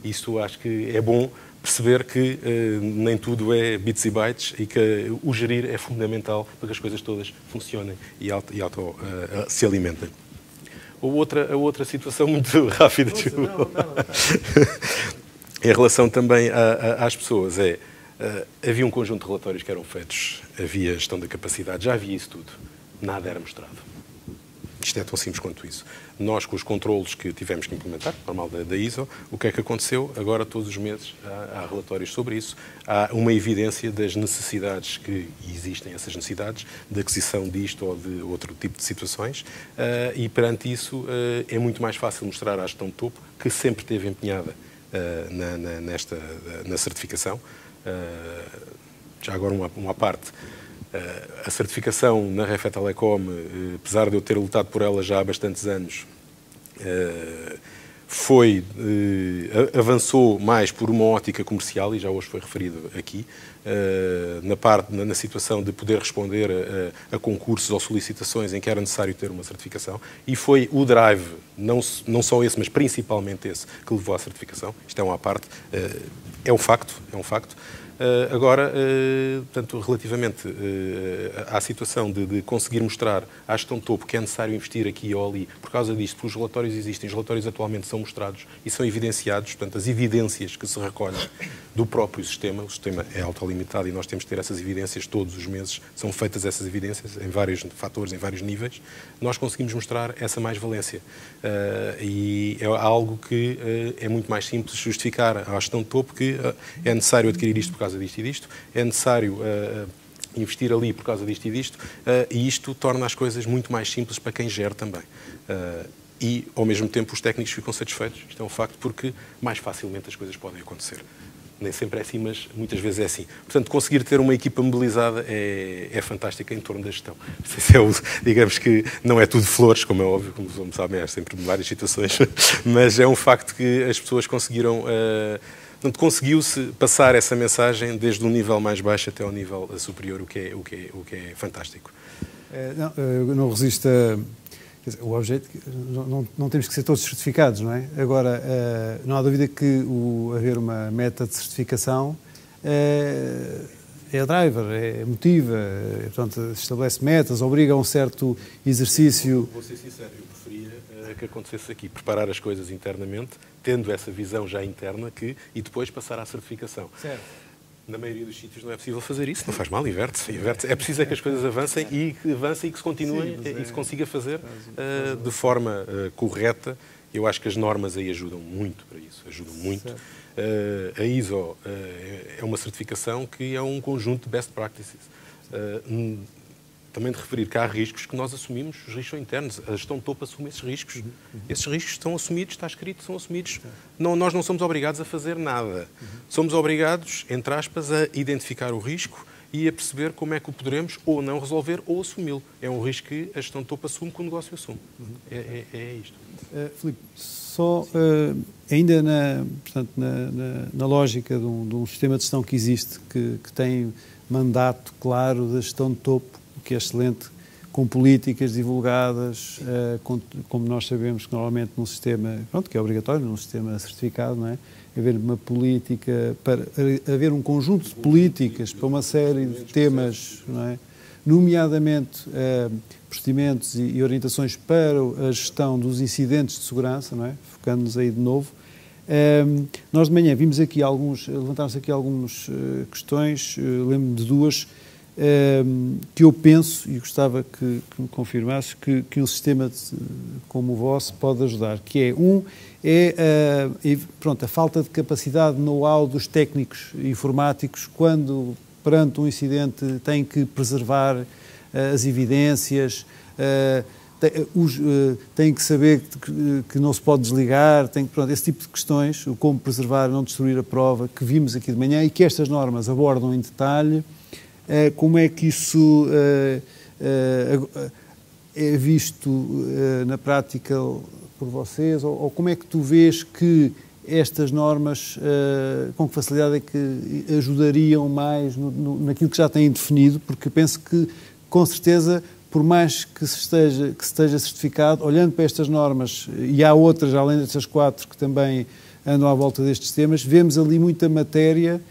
Isso acho que é bom perceber que nem tudo é bits e bytes e que o gerir é fundamental para que as coisas todas funcionem e se alimentem. A outra situação muito rápida, em relação também às pessoas, havia um conjunto de relatórios que eram feitos, havia gestão da capacidade, já havia isso tudo, nada era mostrado. Isto é tão simples quanto isso. Nós, com os controlos que tivemos que implementar, normal da ISO, o que é que aconteceu? Agora, todos os meses, há relatórios sobre isso, há uma evidência das necessidades que existem, essas necessidades, de aquisição disto ou de outro tipo de situações, e perante isso é muito mais fácil mostrar à gestão de topo que sempre esteve empenhada na certificação. Já agora uma parte. A certificação na Refé Telecom, apesar de eu ter lutado por ela já há bastantes anos, avançou mais por uma ótica comercial, e já hoje foi referido aqui, na situação de poder responder a concursos ou solicitações em que era necessário ter uma certificação, e foi o drive, não só esse, mas principalmente esse, que levou à certificação. Isto é uma parte, é um facto. Agora, portanto, relativamente à situação de conseguir mostrar à gestão de topo que é necessário investir aqui ou ali, por causa disto, porque os relatórios existem, os relatórios atualmente são mostrados e são evidenciados, portanto, as evidências que se recolhem do próprio sistema. O sistema é autolimitado e nós temos que ter essas evidências todos os meses. São feitas essas evidências em vários fatores, em vários níveis. Nós conseguimos mostrar essa mais-valência. E é algo que é muito mais simples justificar à gestão de topo que é necessário adquirir isto por causa disto e disto, é necessário investir ali por causa disto e disto, e isto torna as coisas muito mais simples para quem gera também. E, ao mesmo tempo, os técnicos ficam satisfeitos. Isto é um facto porque mais facilmente as coisas podem acontecer. Nem sempre é assim, mas muitas vezes é assim. Portanto, conseguir ter uma equipa mobilizada é fantástica em torno da gestão. Digamos que não é tudo flores, como é óbvio, como sabem, há sempre várias situações, mas é um facto que as pessoas conseguiram... Portanto, conseguiu-se passar essa mensagem desde o nível mais baixo até ao nível superior, o que é fantástico. Não resisto a... O objeto, não temos que ser todos certificados, não é? Agora, não há dúvida que haver uma meta de certificação é driver, é motiva, portanto, estabelece metas, obriga a um certo exercício. Vou ser sincero, eu preferia que acontecesse aqui, preparar as coisas internamente, tendo essa visão já interna, e depois passar à certificação. Certo. Na maioria dos sítios não é possível fazer isso, não faz mal, inverte-se. É preciso que as coisas avancem e que se continuem e se consiga fazer de forma correta. Eu acho que as normas aí ajudam muito para isso, ajudam muito. A ISO é uma certificação que é um conjunto de best practices. Também de referir que há riscos que nós assumimos, os riscos são internos, a gestão de topo assume esses riscos. Esses riscos estão assumidos, está escrito, são assumidos. Nós não somos obrigados a fazer nada. Somos obrigados, entre aspas, a identificar o risco e a perceber como é que o poderemos ou não resolver ou assumi-lo. É um risco que a gestão de topo assume, que o negócio assume. É isto. Filipe, só ainda na lógica de um sistema de gestão que existe, que tem mandato claro da gestão de topo, que é excelente, com políticas divulgadas, como nós sabemos que normalmente num sistema, que é obrigatório, num sistema certificado, não é? Haver uma política, haver um conjunto de políticas para uma série de temas, não é? Nomeadamente procedimentos e orientações para a gestão dos incidentes de segurança, não é? Focando-nos aí de novo. Nós de manhã vimos aqui levantaram-se aqui algumas questões, lembro-me de duas, que eu penso, e gostava que me confirmasse, que um sistema como o vosso pode ajudar, que a falta de capacidade de know-how dos técnicos informáticos quando, perante um incidente, têm que preservar as evidências, têm que saber que não se pode desligar, esse tipo de questões, o como preservar, não destruir a prova, que vimos aqui de manhã e que estas normas abordam em detalhe. Como é que isso é visto na prática por vocês? Ou como é que tu vês que estas normas, com que facilidade é que ajudariam mais naquilo que já têm definido? Porque penso que, com certeza, por mais que se esteja certificado, olhando para estas normas, e há outras, além destas 4, que também andam à volta destes temas, vemos ali muita matéria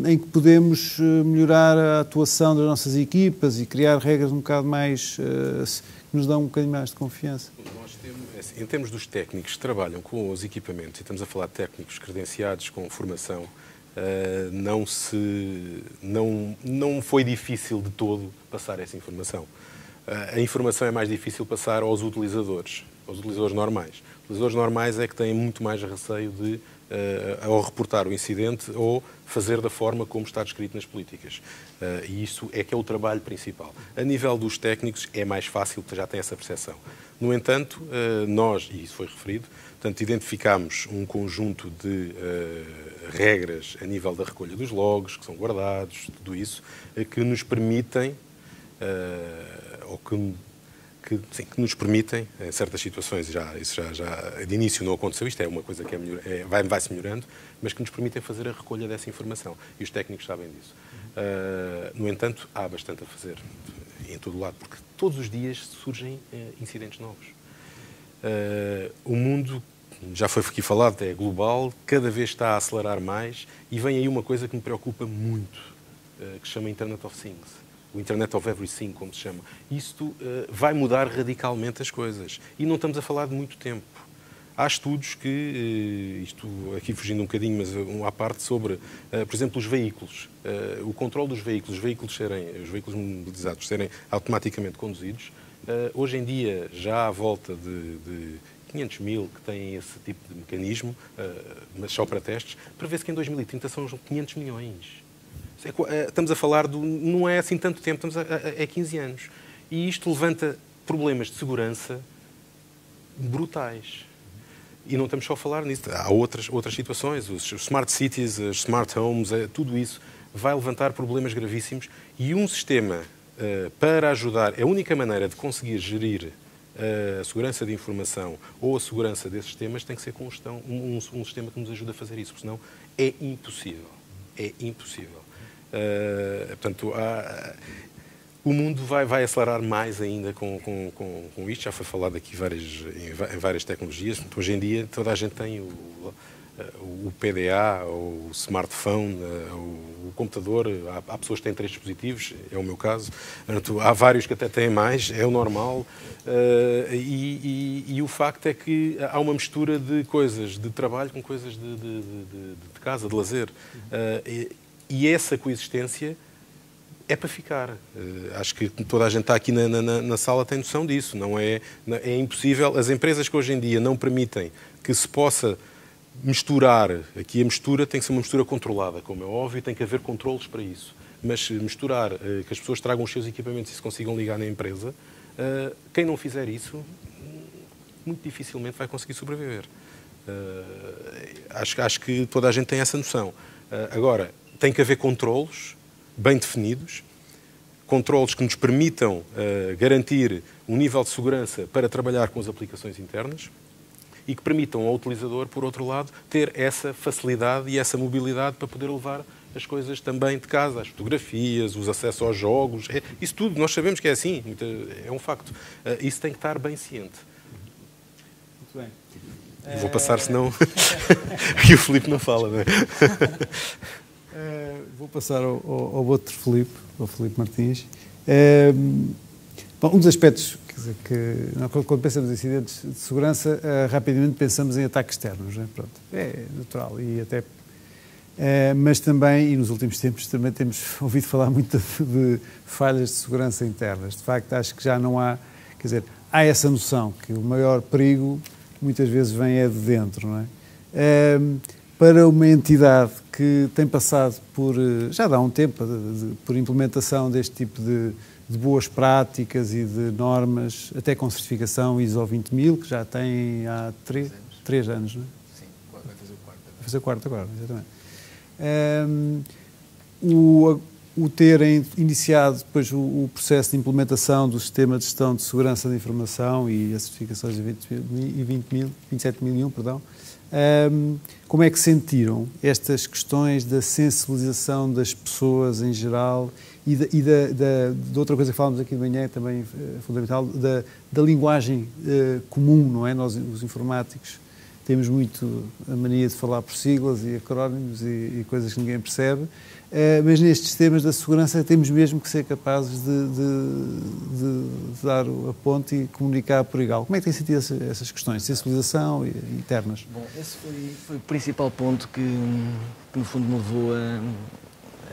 em que podemos melhorar a atuação das nossas equipas e criar regras um bocado mais, que nos dão um bocadinho mais de confiança. Nós temos, em termos dos técnicos que trabalham com os equipamentos, e estamos a falar de técnicos credenciados com formação, não foi difícil de todo passar essa informação. A informação é mais difícil passar aos utilizadores normais. Os utilizadores normais é que têm muito mais receio de, ao reportar o incidente, ou fazer da forma como está descrito nas políticas. E isso é que é o trabalho principal. A nível dos técnicos é mais fácil, porque já tem essa percepção. No entanto, nós, e isso foi referido, portanto, identificámos um conjunto de regras a nível da recolha dos logs, que são guardados, tudo isso, que nos permitem, que nos permitem, em certas situações, isso já de início não aconteceu, isto é uma coisa que vai-se melhorando, mas que nos permitem fazer a recolha dessa informação. E os técnicos sabem disso. No entanto, há bastante a fazer em todo o lado, porque todos os dias surgem incidentes novos. O mundo, já foi aqui falado, é global, cada vez está a acelerar mais, e vem aí uma coisa que me preocupa muito, que se chama Internet of Things. O Internet of Everything, como se chama. Isto vai mudar radicalmente as coisas. E não estamos a falar de muito tempo. Há estudos que, isto aqui fugindo um bocadinho, mas à parte, sobre, por exemplo, os veículos. O controle dos veículos, os veículos mobilizados serem automaticamente conduzidos. Hoje em dia, já à volta de 500 mil que têm esse tipo de mecanismo, mas só para testes, prevê-se que em 2030 são 500 milhões. Estamos a falar não é assim tanto tempo, é 15 anos. E isto levanta problemas de segurança brutais. E não estamos só a falar nisso. Há outras situações, os smart cities, as smart homes, tudo isso vai levantar problemas gravíssimos. E um sistema para ajudar, a única maneira de conseguir gerir a segurança de informação ou a segurança desses sistemas tem que ser com um sistema que nos ajude a fazer isso, porque senão é impossível. É impossível. Portanto, o mundo vai acelerar mais ainda com isto. Já foi falado aqui em várias tecnologias. Hoje em dia toda a gente tem o PDA, o smartphone, o computador. Há pessoas que têm 3 dispositivos, é o meu caso. Há vários que até têm mais, é o normal. E o facto é que há uma mistura de coisas de trabalho com coisas de casa, de lazer. E essa coexistência é para ficar. Acho que toda a gente está aqui na sala tem noção disso. É impossível. As empresas que hoje em dia não permitem que se possa misturar, aqui a mistura tem que ser uma mistura controlada, como é óbvio, tem que haver controlos para isso. Mas misturar, que as pessoas tragam os seus equipamentos e se consigam ligar na empresa, quem não fizer isso, muito dificilmente vai conseguir sobreviver. Acho que toda a gente tem essa noção. Agora, tem que haver controlos bem definidos, controlos que nos permitam garantir um nível de segurança para trabalhar com as aplicações internas e que permitam ao utilizador, por outro lado, ter essa facilidade e essa mobilidade para poder levar as coisas também de casa, as fotografias, os acessos aos jogos, isso tudo, nós sabemos que é assim, é um facto. Isso tem que estar bem ciente. Muito bem. Eu vou passar, senão e o Filipe não fala, não é? Vou passar ao outro Filipe, ao Filipe Martins. Bom, um dos aspectos quando pensamos em incidentes de segurança, rapidamente pensamos em ataques externos, não é? Pronto, é natural e até... mas também, e nos últimos tempos, também temos ouvido falar muito de falhas de segurança internas. De facto, acho que já não há... Quer dizer, há essa noção que o maior perigo muitas vezes vem de dentro, não é? Para uma entidade que tem passado por, já há um tempo, por implementação deste tipo de boas práticas e de normas, até com certificação ISO 20000, que já tem há 3 anos, não é? Sim, vai fazer o quarto. Vai fazer o quarto agora, exatamente. O terem iniciado depois o processo de implementação do sistema de gestão de segurança da informação e as certificações de 27001, perdão, como é que sentiram estas questões da sensibilização das pessoas em geral e de outra coisa que falámos aqui de manhã, também fundamental, da linguagem comum, não é? Nós, os informáticos, temos muito a mania de falar por siglas e acrónimos e coisas que ninguém percebe, mas nestes temas da segurança temos mesmo que ser capazes de dar a ponte e comunicar por igual. Como é que tem sentido essas questões de sensibilização internas? Bom, esse foi o principal ponto que no fundo me levou a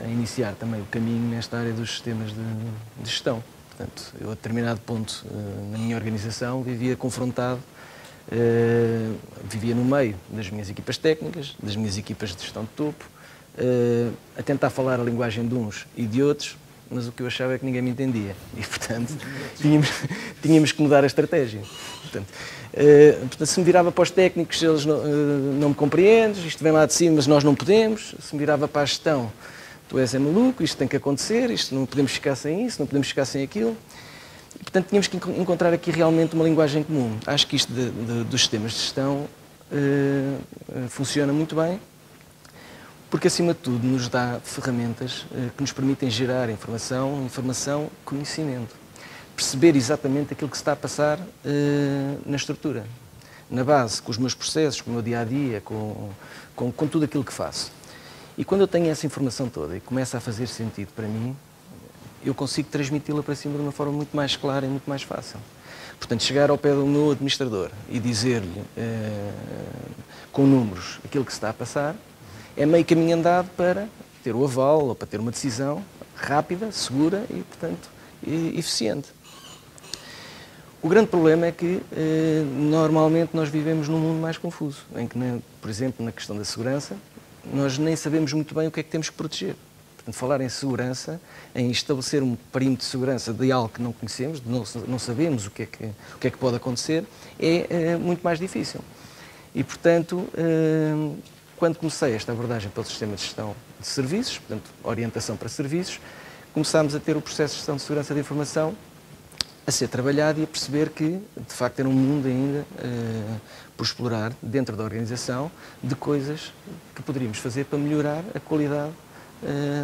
iniciar também o caminho nesta área dos sistemas de gestão. Portanto, eu a determinado ponto na minha organização vivia confrontado, vivia no meio das minhas equipas técnicas, das minhas equipas de gestão de topo, a tentar falar a linguagem de uns e de outros, mas o que eu achava é que ninguém me entendia e, portanto, tínhamos que mudar a estratégia. Portanto, se me virava para os técnicos, eles não me compreendem, isto vem lá de cima, mas nós não podemos. Se me virava para a gestão, tu és maluco, isto tem que acontecer, isto não podemos ficar sem isso, não podemos ficar sem aquilo. E, portanto, tínhamos que encontrar aqui realmente uma linguagem comum. Acho que isto dos sistemas de gestão funciona muito bem, porque, acima de tudo, nos dá ferramentas que nos permitem gerar informação, conhecimento. Perceber exatamente aquilo que se está a passar na estrutura, na base, com os meus processos, com o meu dia-a-dia, com tudo aquilo que faço. E quando eu tenho essa informação toda e começa a fazer sentido para mim, eu consigo transmiti-la para cima de uma forma muito mais clara e muito mais fácil. Portanto, chegar ao pé do meu administrador e dizer-lhe com números aquilo que se está a passar, é meio caminho andado para ter o aval ou para ter uma decisão rápida, segura e, portanto, eficiente. O grande problema é que, normalmente, nós vivemos num mundo mais confuso, em que, por exemplo, na questão da segurança, nós nem sabemos muito bem o que é que temos que proteger. Portanto, falar em segurança, em estabelecer um perímetro de segurança de algo que não conhecemos, não sabemos o que é que pode acontecer, é muito mais difícil. E, portanto, quando comecei esta abordagem pelo sistema de gestão de serviços, portanto, orientação para serviços, começámos a ter o processo de gestão de segurança da informação a ser trabalhado e a perceber que, de facto, era um mundo ainda por explorar dentro da organização de coisas que poderíamos fazer para melhorar a qualidade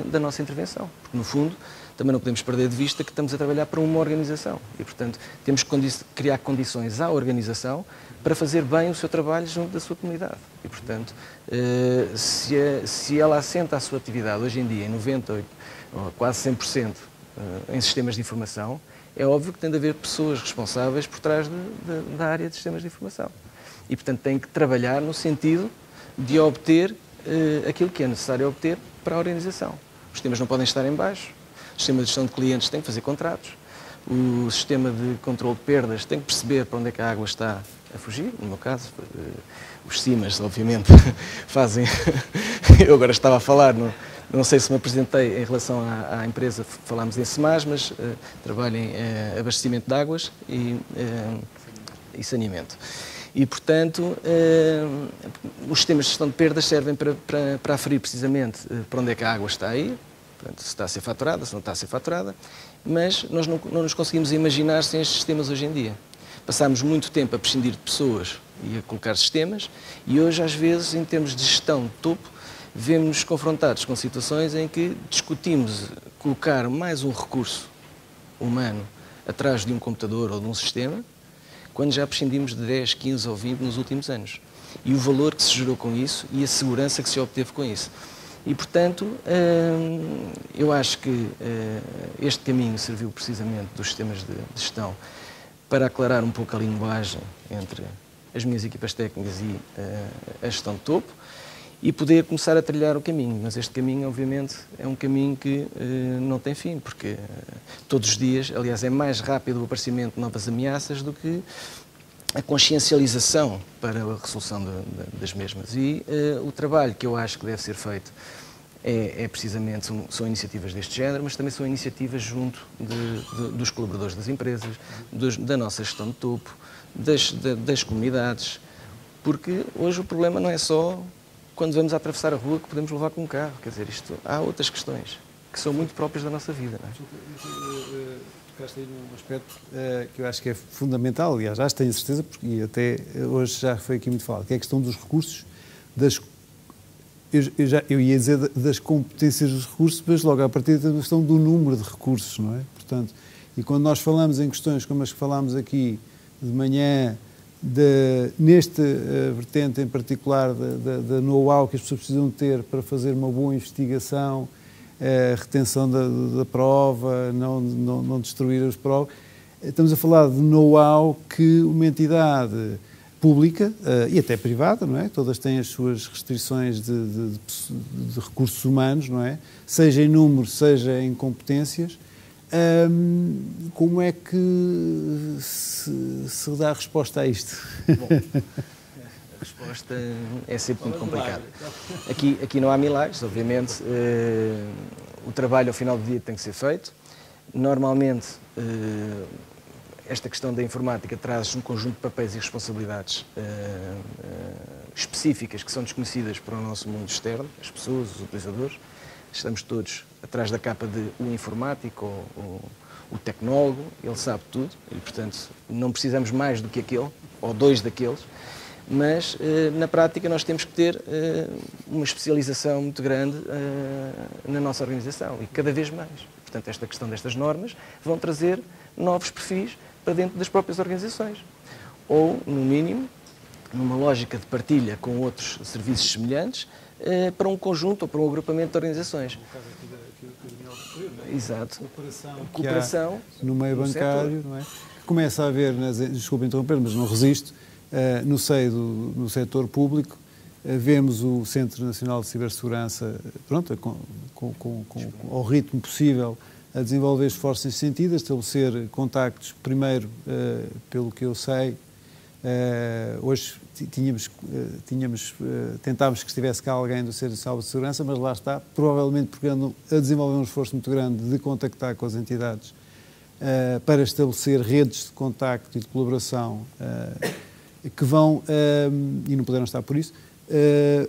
da nossa intervenção. Porque, no fundo, também não podemos perder de vista que estamos a trabalhar para uma organização e, portanto, temos que criar condições à organização para fazer bem o seu trabalho junto da sua comunidade. E, portanto, se ela assenta a sua atividade hoje em dia em 98% ou quase 100% em sistemas de informação, é óbvio que tem de haver pessoas responsáveis por trás da área de sistemas de informação. E, portanto, tem que trabalhar no sentido de obter aquilo que é necessário obter para a organização. Os sistemas não podem estar em baixo, o sistema de gestão de clientes tem que fazer contratos, o sistema de controle de perdas tem que perceber para onde é que a água está a fugir. No meu caso, os CIMAs, obviamente, fazem... Eu agora estava a falar, não sei se me apresentei em relação à empresa, falámos em SEMAS, mas trabalho em abastecimento de águas e saneamento. E, portanto, os sistemas de gestão de perdas servem para aferir precisamente para onde é que a água está aí, portanto, se está a ser faturada, se não está a ser faturada, mas nós não nos conseguimos imaginar sem estes sistemas hoje em dia. Passámos muito tempo a prescindir de pessoas e a colocar sistemas e hoje, às vezes, em termos de gestão de topo, vemos-nos confrontados com situações em que discutimos colocar mais um recurso humano atrás de um computador ou de um sistema, quando já prescindimos de 10, 15 ou 20 nos últimos anos. E o valor que se gerou com isso e a segurança que se obteve com isso. E, portanto, eu acho que este caminho serviu precisamente dos sistemas de gestão para aclarar um pouco a linguagem entre as minhas equipas técnicas e a gestão de topo e poder começar a trilhar o caminho. Mas este caminho, obviamente, é um caminho que não tem fim, porque todos os dias, aliás, é mais rápido o aparecimento de novas ameaças do que a consciencialização para a resolução das mesmas. E o trabalho que eu acho que deve ser feito precisamente, são iniciativas deste género, mas também são iniciativas junto dos colaboradores das empresas, da nossa gestão de topo, das comunidades, porque hoje o problema não é só quando vamos a atravessar a rua que podemos levar com um carro, quer dizer, há outras questões que são muito próprias da nossa vida. Não é? Tocaste aí num aspecto que eu acho que é fundamental, aliás, já tenho certeza, porque até hoje já foi aqui muito falado, que é a questão dos recursos, eu ia dizer das competências dos recursos, mas logo a partir da questão do número de recursos, não é? Portanto, e quando nós falamos em questões como as que falámos aqui de manhã, neste vertente em particular da know-how que as pessoas precisam ter para fazer uma boa investigação, a retenção da prova, não destruir as provas, estamos a falar de know-how que uma entidade pública e até privada, não é? Todas têm as suas restrições de recursos humanos, não é? Seja em número, seja em competências. Como é que se dá a resposta a isto? Bom, a resposta é sempre muito complicada. Aqui não há milagres, obviamente. O trabalho ao final do dia tem que ser feito. Normalmente, esta questão da informática traz um conjunto de papéis e responsabilidades específicas que são desconhecidas para o nosso mundo externo, as pessoas, os utilizadores. Estamos todos atrás da capa de um informático ou o tecnólogo, ele sabe tudo e, portanto, não precisamos mais do que aquele, ou dois daqueles, mas, na prática, nós temos que ter uma especialização muito grande na nossa organização e cada vez mais. Portanto, esta questão destas normas vão trazer novos perfis para dentro das próprias organizações. Ou, no mínimo, numa lógica de partilha com outros serviços semelhantes, para um conjunto ou para um agrupamento de organizações. No caso aqui do Daniel referiu, não é? Exato. Cooperação no meio bancário, não é? começa a haver, desculpe interromper, mas não resisto, no seio do setor público, vemos o Centro Nacional de Cibersegurança, pronto, ao ritmo possível, a desenvolver esforços nesse sentido, a estabelecer contactos, primeiro, pelo que eu sei, hoje tentávamos que estivesse cá alguém do Centro Nacional de Segurança, mas lá está, provavelmente porque andam a desenvolver um esforço muito grande de contactar com as entidades para estabelecer redes de contacto e de colaboração que vão, e não puderam estar por isso,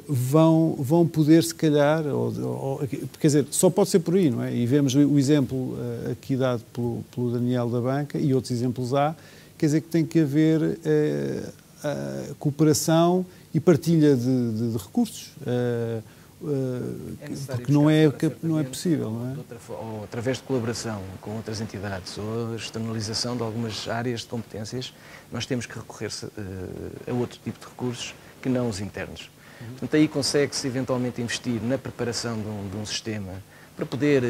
vão poder, se calhar, quer dizer, só pode ser por aí, não é? E vemos o exemplo aqui dado pelo Daniel da Banca, e outros exemplos há, quer dizer que tem que haver cooperação e partilha de recursos, porque não é possível, não é? Ou através de colaboração com outras entidades, ou a externalização de algumas áreas de competências, nós temos que recorrer a outro tipo de recursos que não os internos. Portanto, aí consegue-se eventualmente investir na preparação de um sistema para poder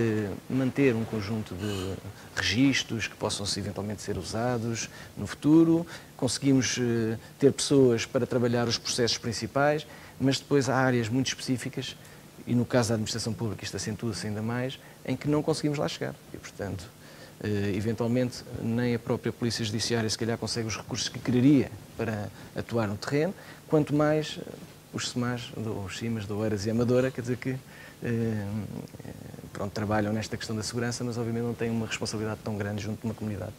manter um conjunto de registros que possam eventualmente ser usados no futuro. Conseguimos ter pessoas para trabalhar os processos principais, mas depois há áreas muito específicas, e no caso da administração pública isto acentua-se ainda mais, em que não conseguimos lá chegar. E, portanto, eventualmente, nem a própria Polícia Judiciária se calhar consegue os recursos que quereria para atuar no terreno, quanto mais os SEMAs, os CIMAs, do Oeiras e Amadora, quer dizer que pronto, trabalham nesta questão da segurança, mas obviamente não têm uma responsabilidade tão grande junto de uma comunidade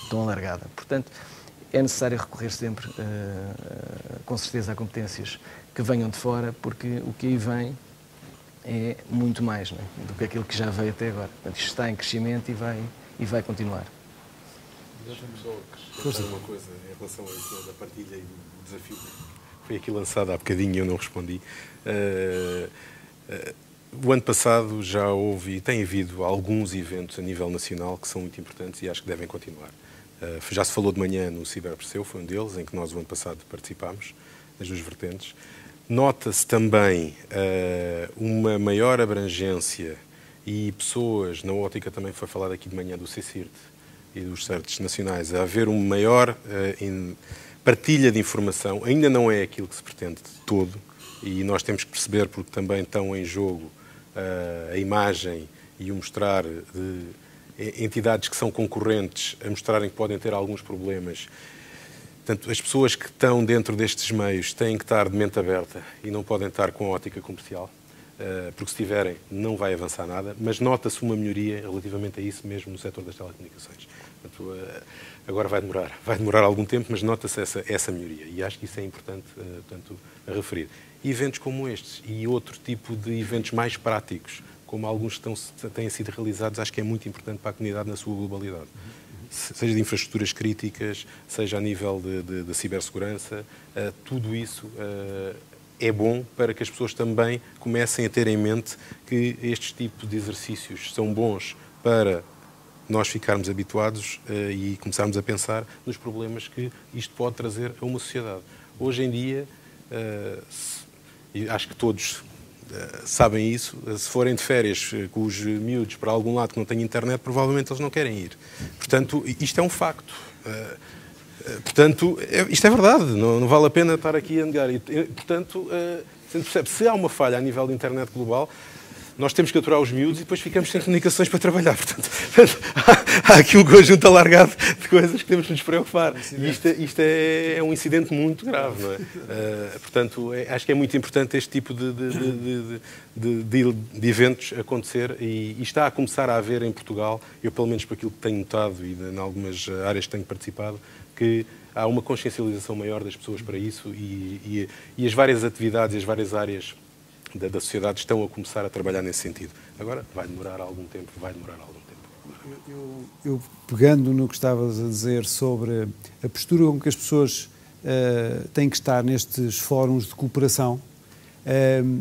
tão alargada. Portanto, é necessário recorrer sempre, com certeza, a competências que venham de fora, porque o que aí vem é muito mais, não é, do que aquilo que já veio até agora. Portanto, isto está em crescimento e vai continuar. Deixa-me só acrescentar uma coisa em relação a isso da partilha e do desafio. Foi aqui lançado há bocadinho e eu não respondi. O ano passado já houve e tem havido alguns eventos a nível nacional que são muito importantes e acho que devem continuar. Já se falou de manhã no Ciberpreseu, foi um deles, em que nós o ano passado participámos, nas duas vertentes. Nota-se também uma maior abrangência e pessoas, na ótica também foi falado aqui de manhã do CCIRT e dos CERTs nacionais, a haver uma maior partilha de informação. Ainda não é aquilo que se pretende de todo e nós temos que perceber, porque também estão em jogo a imagem e o mostrar de entidades que são concorrentes a mostrarem que podem ter alguns problemas. Portanto, as pessoas que estão dentro destes meios têm que estar de mente aberta e não podem estar com a ótica comercial, porque se tiverem não vai avançar nada, mas nota-se uma melhoria relativamente a isso mesmo no setor das telecomunicações. Portanto, agora vai demorar algum tempo, mas nota-se essa melhoria e acho que isso é importante, portanto, a referir. E eventos como estes e outro tipo de eventos mais práticos, como alguns têm sido realizados, acho que é muito importante para a comunidade na sua globalidade. Seja de infraestruturas críticas, seja a nível de cibersegurança, tudo isso é bom para que as pessoas também comecem a ter em mente que estes tipos de exercícios são bons para nós ficarmos habituados e começarmos a pensar nos problemas que isto pode trazer a uma sociedade. Hoje em dia, e acho que todos sabem isso, se forem de férias com os miúdos para algum lado que não tem internet, provavelmente eles não querem ir. Portanto, isto é um facto. Portanto, isto é verdade, não vale a pena estar aqui a negar. E, portanto, se há uma falha a nível de internet global, nós temos que aturar os miúdos e depois ficamos sem comunicações para trabalhar. Portanto, há aqui um conjunto alargado de coisas que temos que nos preocupar. E isto é um incidente muito grave, não é? Portanto, acho que é muito importante este tipo de eventos acontecer e está a começar a haver em Portugal, eu pelo menos por aquilo que tenho notado e em algumas áreas que tenho participado, que há uma consciencialização maior das pessoas para isso e as várias atividades e as várias áreas da sociedade estão a começar a trabalhar nesse sentido. Agora, vai demorar algum tempo. Eu pegando no que estavas a dizer sobre a postura com que as pessoas têm que estar nestes fóruns de cooperação,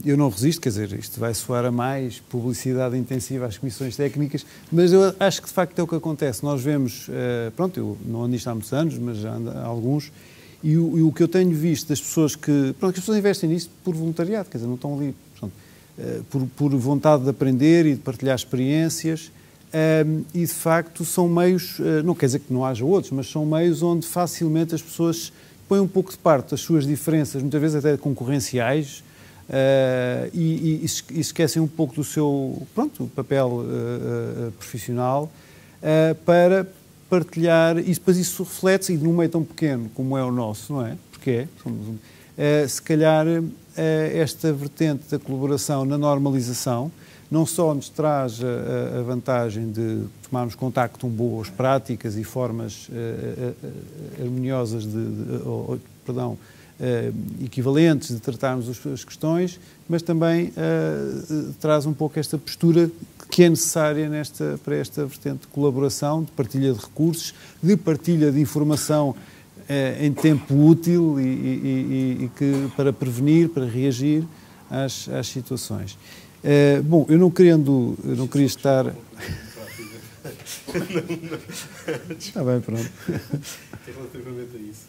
eu não resisto, quer dizer, isto vai soar a mais publicidade intensiva às comissões técnicas, mas eu acho que de facto é o que acontece. Nós vemos, pronto, eu não ando nisto há muitos anos, mas já ando há alguns, e o que eu tenho visto das pessoas que as pessoas investem nisso por voluntariado, quer dizer, não estão ali, portanto, por vontade de aprender e de partilhar experiências, E, de facto, são meios, não quer dizer que não haja outros, mas são meios onde facilmente as pessoas põem um pouco de parte as suas diferenças, muitas vezes até concorrenciais, e esquecem um pouco do seu papel profissional para partilhar, e depois isso reflete-se, e num meio tão pequeno como é o nosso, não é? Porque se calhar esta vertente da colaboração na normalização não só nos traz a vantagem de tomarmos contacto com boas práticas e formas harmoniosas equivalentes de tratarmos as questões, mas também traz um pouco esta postura que é necessária para esta vertente de colaboração, de partilha de recursos, de partilha de informação em tempo útil e para prevenir, para reagir às situações. Bom, eu não queria estar... Está bem, pronto. Relativamente a isso,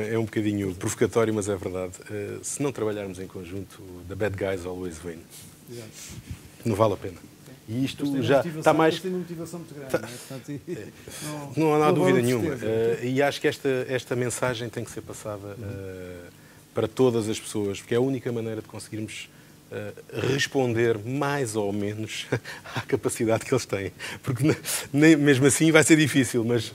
é um bocadinho provocatório, mas é verdade. Se não trabalharmos em conjunto, the bad guys always win. Não vale a pena. E isto já está mais... Tem uma motivação muito grande, não é? Portanto, não há dúvida nenhuma. E acho que esta mensagem tem que ser passada para todas as pessoas, porque é a única maneira de conseguirmos responder mais ou menos à capacidade que eles têm. Porque mesmo assim vai ser difícil, mas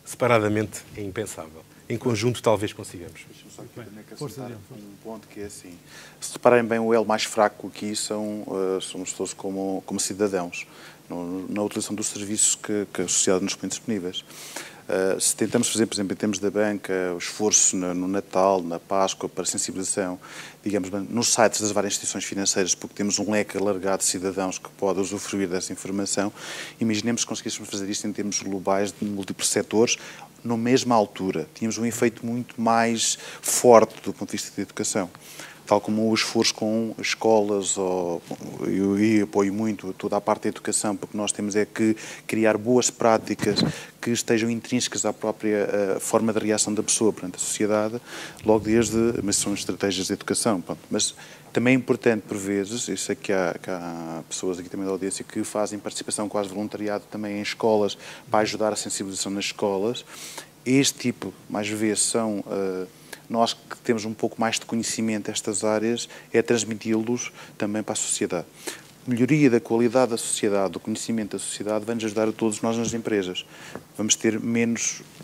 separadamente é impensável. Em conjunto talvez consigamos. Deixa-me só aqui também acrescentar um ponto que é assim. Se repararem bem, o elo mais fraco aqui somos todos como cidadãos, na utilização dos serviços que a sociedade nos põe disponíveis. Se tentamos fazer, por exemplo, em termos da banca, o esforço no Natal, na Páscoa, para sensibilização, digamos, nos sites das várias instituições financeiras, porque temos um leque alargado de cidadãos que podem usufruir dessa informação, imaginemos que conseguíssemos fazer isto em termos globais, de múltiplos setores, na mesma altura. Tínhamos um efeito muito mais forte do ponto de vista da educação. Tal como o esforço com escolas, eu apoio muito toda a parte da educação, porque nós temos que criar boas práticas que estejam intrínsecas à própria forma de reação da pessoa perante a sociedade, logo mas são estratégias de educação. Pronto. Mas também é importante, por vezes, eu sei que há pessoas aqui também da audiência que fazem participação quase voluntariado também em escolas, para ajudar a sensibilização nas escolas. Este tipo, mais vezes, são... nós que temos um pouco mais de conhecimento destas áreas, é transmiti-los também para a sociedade. Melhoria da qualidade da sociedade, do conhecimento da sociedade, vai nos ajudar a todos nós nas empresas. Vamos ter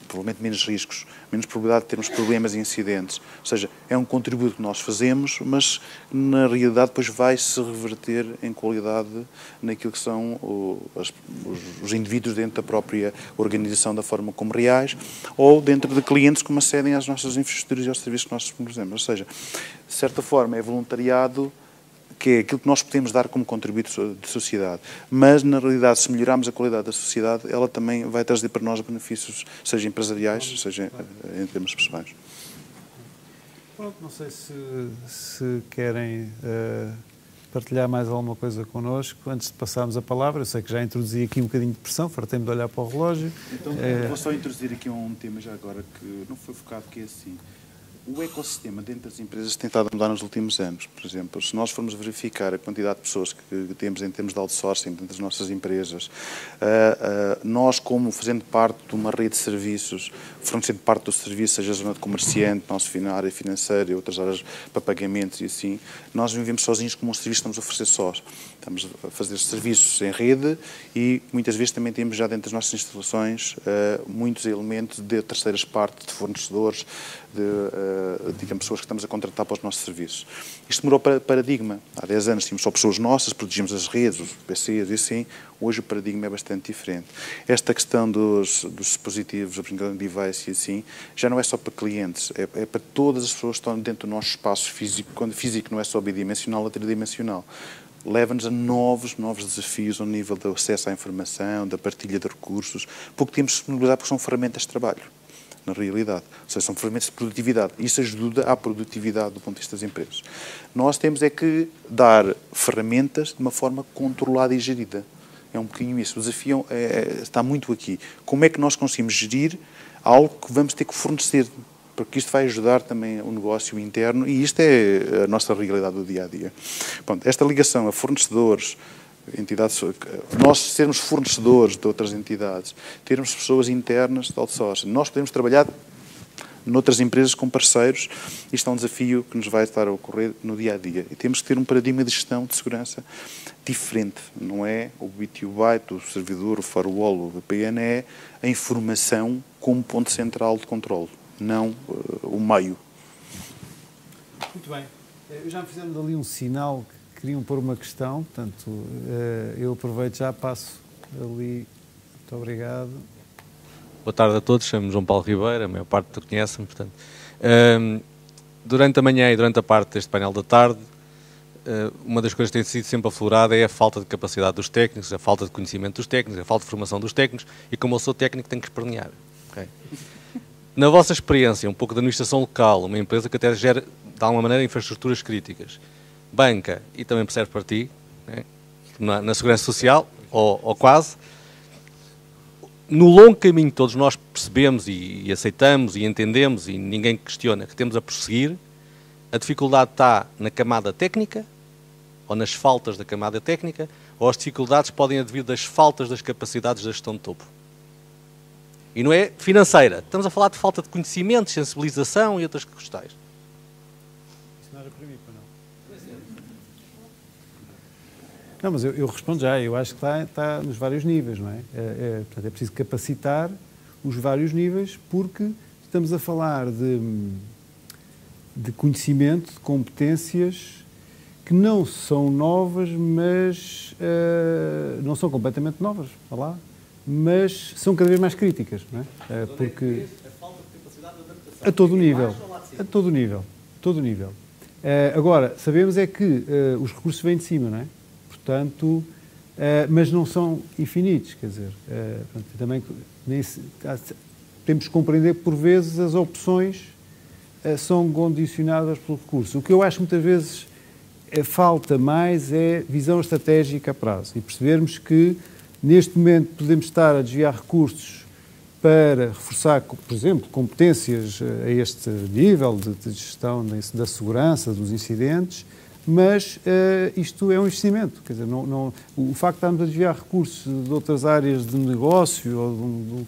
provavelmente menos riscos, menos probabilidade de termos problemas e incidentes. Ou seja, é um contributo que nós fazemos, mas na realidade depois vai se reverter em qualidade naquilo que são os indivíduos dentro da própria organização, da forma como reais, ou dentro de clientes como acedem às nossas infraestruturas e aos serviços que nós disponibilizamos. Ou seja, de certa forma é voluntariado, que é aquilo que nós podemos dar como contributo de sociedade. Mas, na realidade, se melhorarmos a qualidade da sociedade, ela também vai trazer para nós benefícios, seja empresariais, seja em termos pessoais. Pronto, não sei se querem partilhar mais alguma coisa connosco, antes de passarmos a palavra. Eu sei que já introduzi aqui um bocadinho de pressão, fartei-me de olhar para o relógio. Então, vou só introduzir aqui um tema já agora que não foi focado, que é assim. O ecossistema dentro das empresas tem estado a mudar nos últimos anos. Por exemplo, se nós formos verificar a quantidade de pessoas que temos em termos de outsourcing dentro das nossas empresas, nós, como fazendo parte de uma rede de serviços, fornecendo parte do serviço, seja a zona de comerciante, nossa área financeira e outras áreas para pagamentos e assim, nós vivemos sozinhos como um serviço que estamos a oferecer sós. Estamos a fazer serviços em rede e muitas vezes também temos já dentro das nossas instalações muitos elementos de terceiras partes, de fornecedores, digamos, pessoas que estamos a contratar para os nossos serviços. Isto demorou paradigma. Há 10 anos tínhamos só pessoas nossas, protegíamos as redes, os PCs e assim. Hoje o paradigma é bastante diferente. Esta questão dos dispositivos, brincadeira device e assim, já não é só para clientes, é para todas as pessoas que estão dentro do nosso espaço físico, quando físico não é só bidimensional, ou tridimensional. Leva-nos a novos desafios ao nível do acesso à informação, da partilha de recursos, porque temos de disponibilizar, porque são ferramentas de trabalho, na realidade. Ou seja, são ferramentas de produtividade. Isso ajuda à produtividade do ponto de vista das empresas. Nós temos que dar ferramentas de uma forma controlada e gerida. É um bocadinho isso. O desafio está muito aqui. Como é que nós conseguimos gerir algo que vamos ter que fornecer? Porque isto vai ajudar também o negócio interno e isto é a nossa realidade do dia-a-dia. Pronto, esta ligação a fornecedores, entidades, nós sermos fornecedores de outras entidades, termos pessoas internas de outsourcing. Nós podemos trabalhar noutras empresas com parceiros. Isto é um desafio que nos vai estar a ocorrer no dia-a-dia. E temos que ter um paradigma de gestão de segurança diferente. Não é o bit e o byte, o servidor, o firewall, o VPN, é a informação como ponto central de controle, não o meio. Muito bem. Já me fizeram ali um sinal que queriam pôr uma questão, portanto, eu aproveito já, passo ali. Muito obrigado. Boa tarde a todos, chamo-me João Paulo Ribeiro, a maior parte te conhece-me, portanto. Durante a manhã e durante a parte deste painel da tarde, uma das coisas que tem sido sempre aflorada é a falta de capacidade dos técnicos, a falta de conhecimento dos técnicos, a falta de formação dos técnicos, e como eu sou técnico tenho que espernear. Okay? Na vossa experiência, um pouco de administração local, uma empresa que até gera, de alguma maneira, infraestruturas críticas, banca, e também serve para ti, né? na segurança social, ou quase, no longo caminho todos nós percebemos e aceitamos e entendemos e ninguém questiona que temos a prosseguir, a dificuldade está na camada técnica ou nas faltas da camada técnica, ou as dificuldades podem advir das faltas das capacidades da gestão de topo. E não é financeira. Estamos a falar de falta de conhecimento, sensibilização e outras questões. Isso não era para mim, para não. Não, mas eu respondo já. Eu acho que está nos vários níveis, não é? Portanto, é preciso capacitar os vários níveis, porque estamos a falar de conhecimento, de competências que não são novas, mas não são completamente novas, vá lá, mas são cada vez mais críticas, não é? Porque a todo nível, a todo nível, a todo nível. Agora, sabemos é que os recursos vêm de cima, não é? Portanto, mas não são infinitos, quer dizer, também temos que compreender que por vezes as opções são condicionadas pelo recurso. O que eu acho que muitas vezes falta mais é visão estratégica a prazo e percebermos que neste momento podemos estar a desviar recursos para reforçar, por exemplo, competências a este nível de gestão da segurança, dos incidentes, mas isto é um investimento. Quer dizer, o facto de estarmos a desviar recursos de outras áreas de negócio ou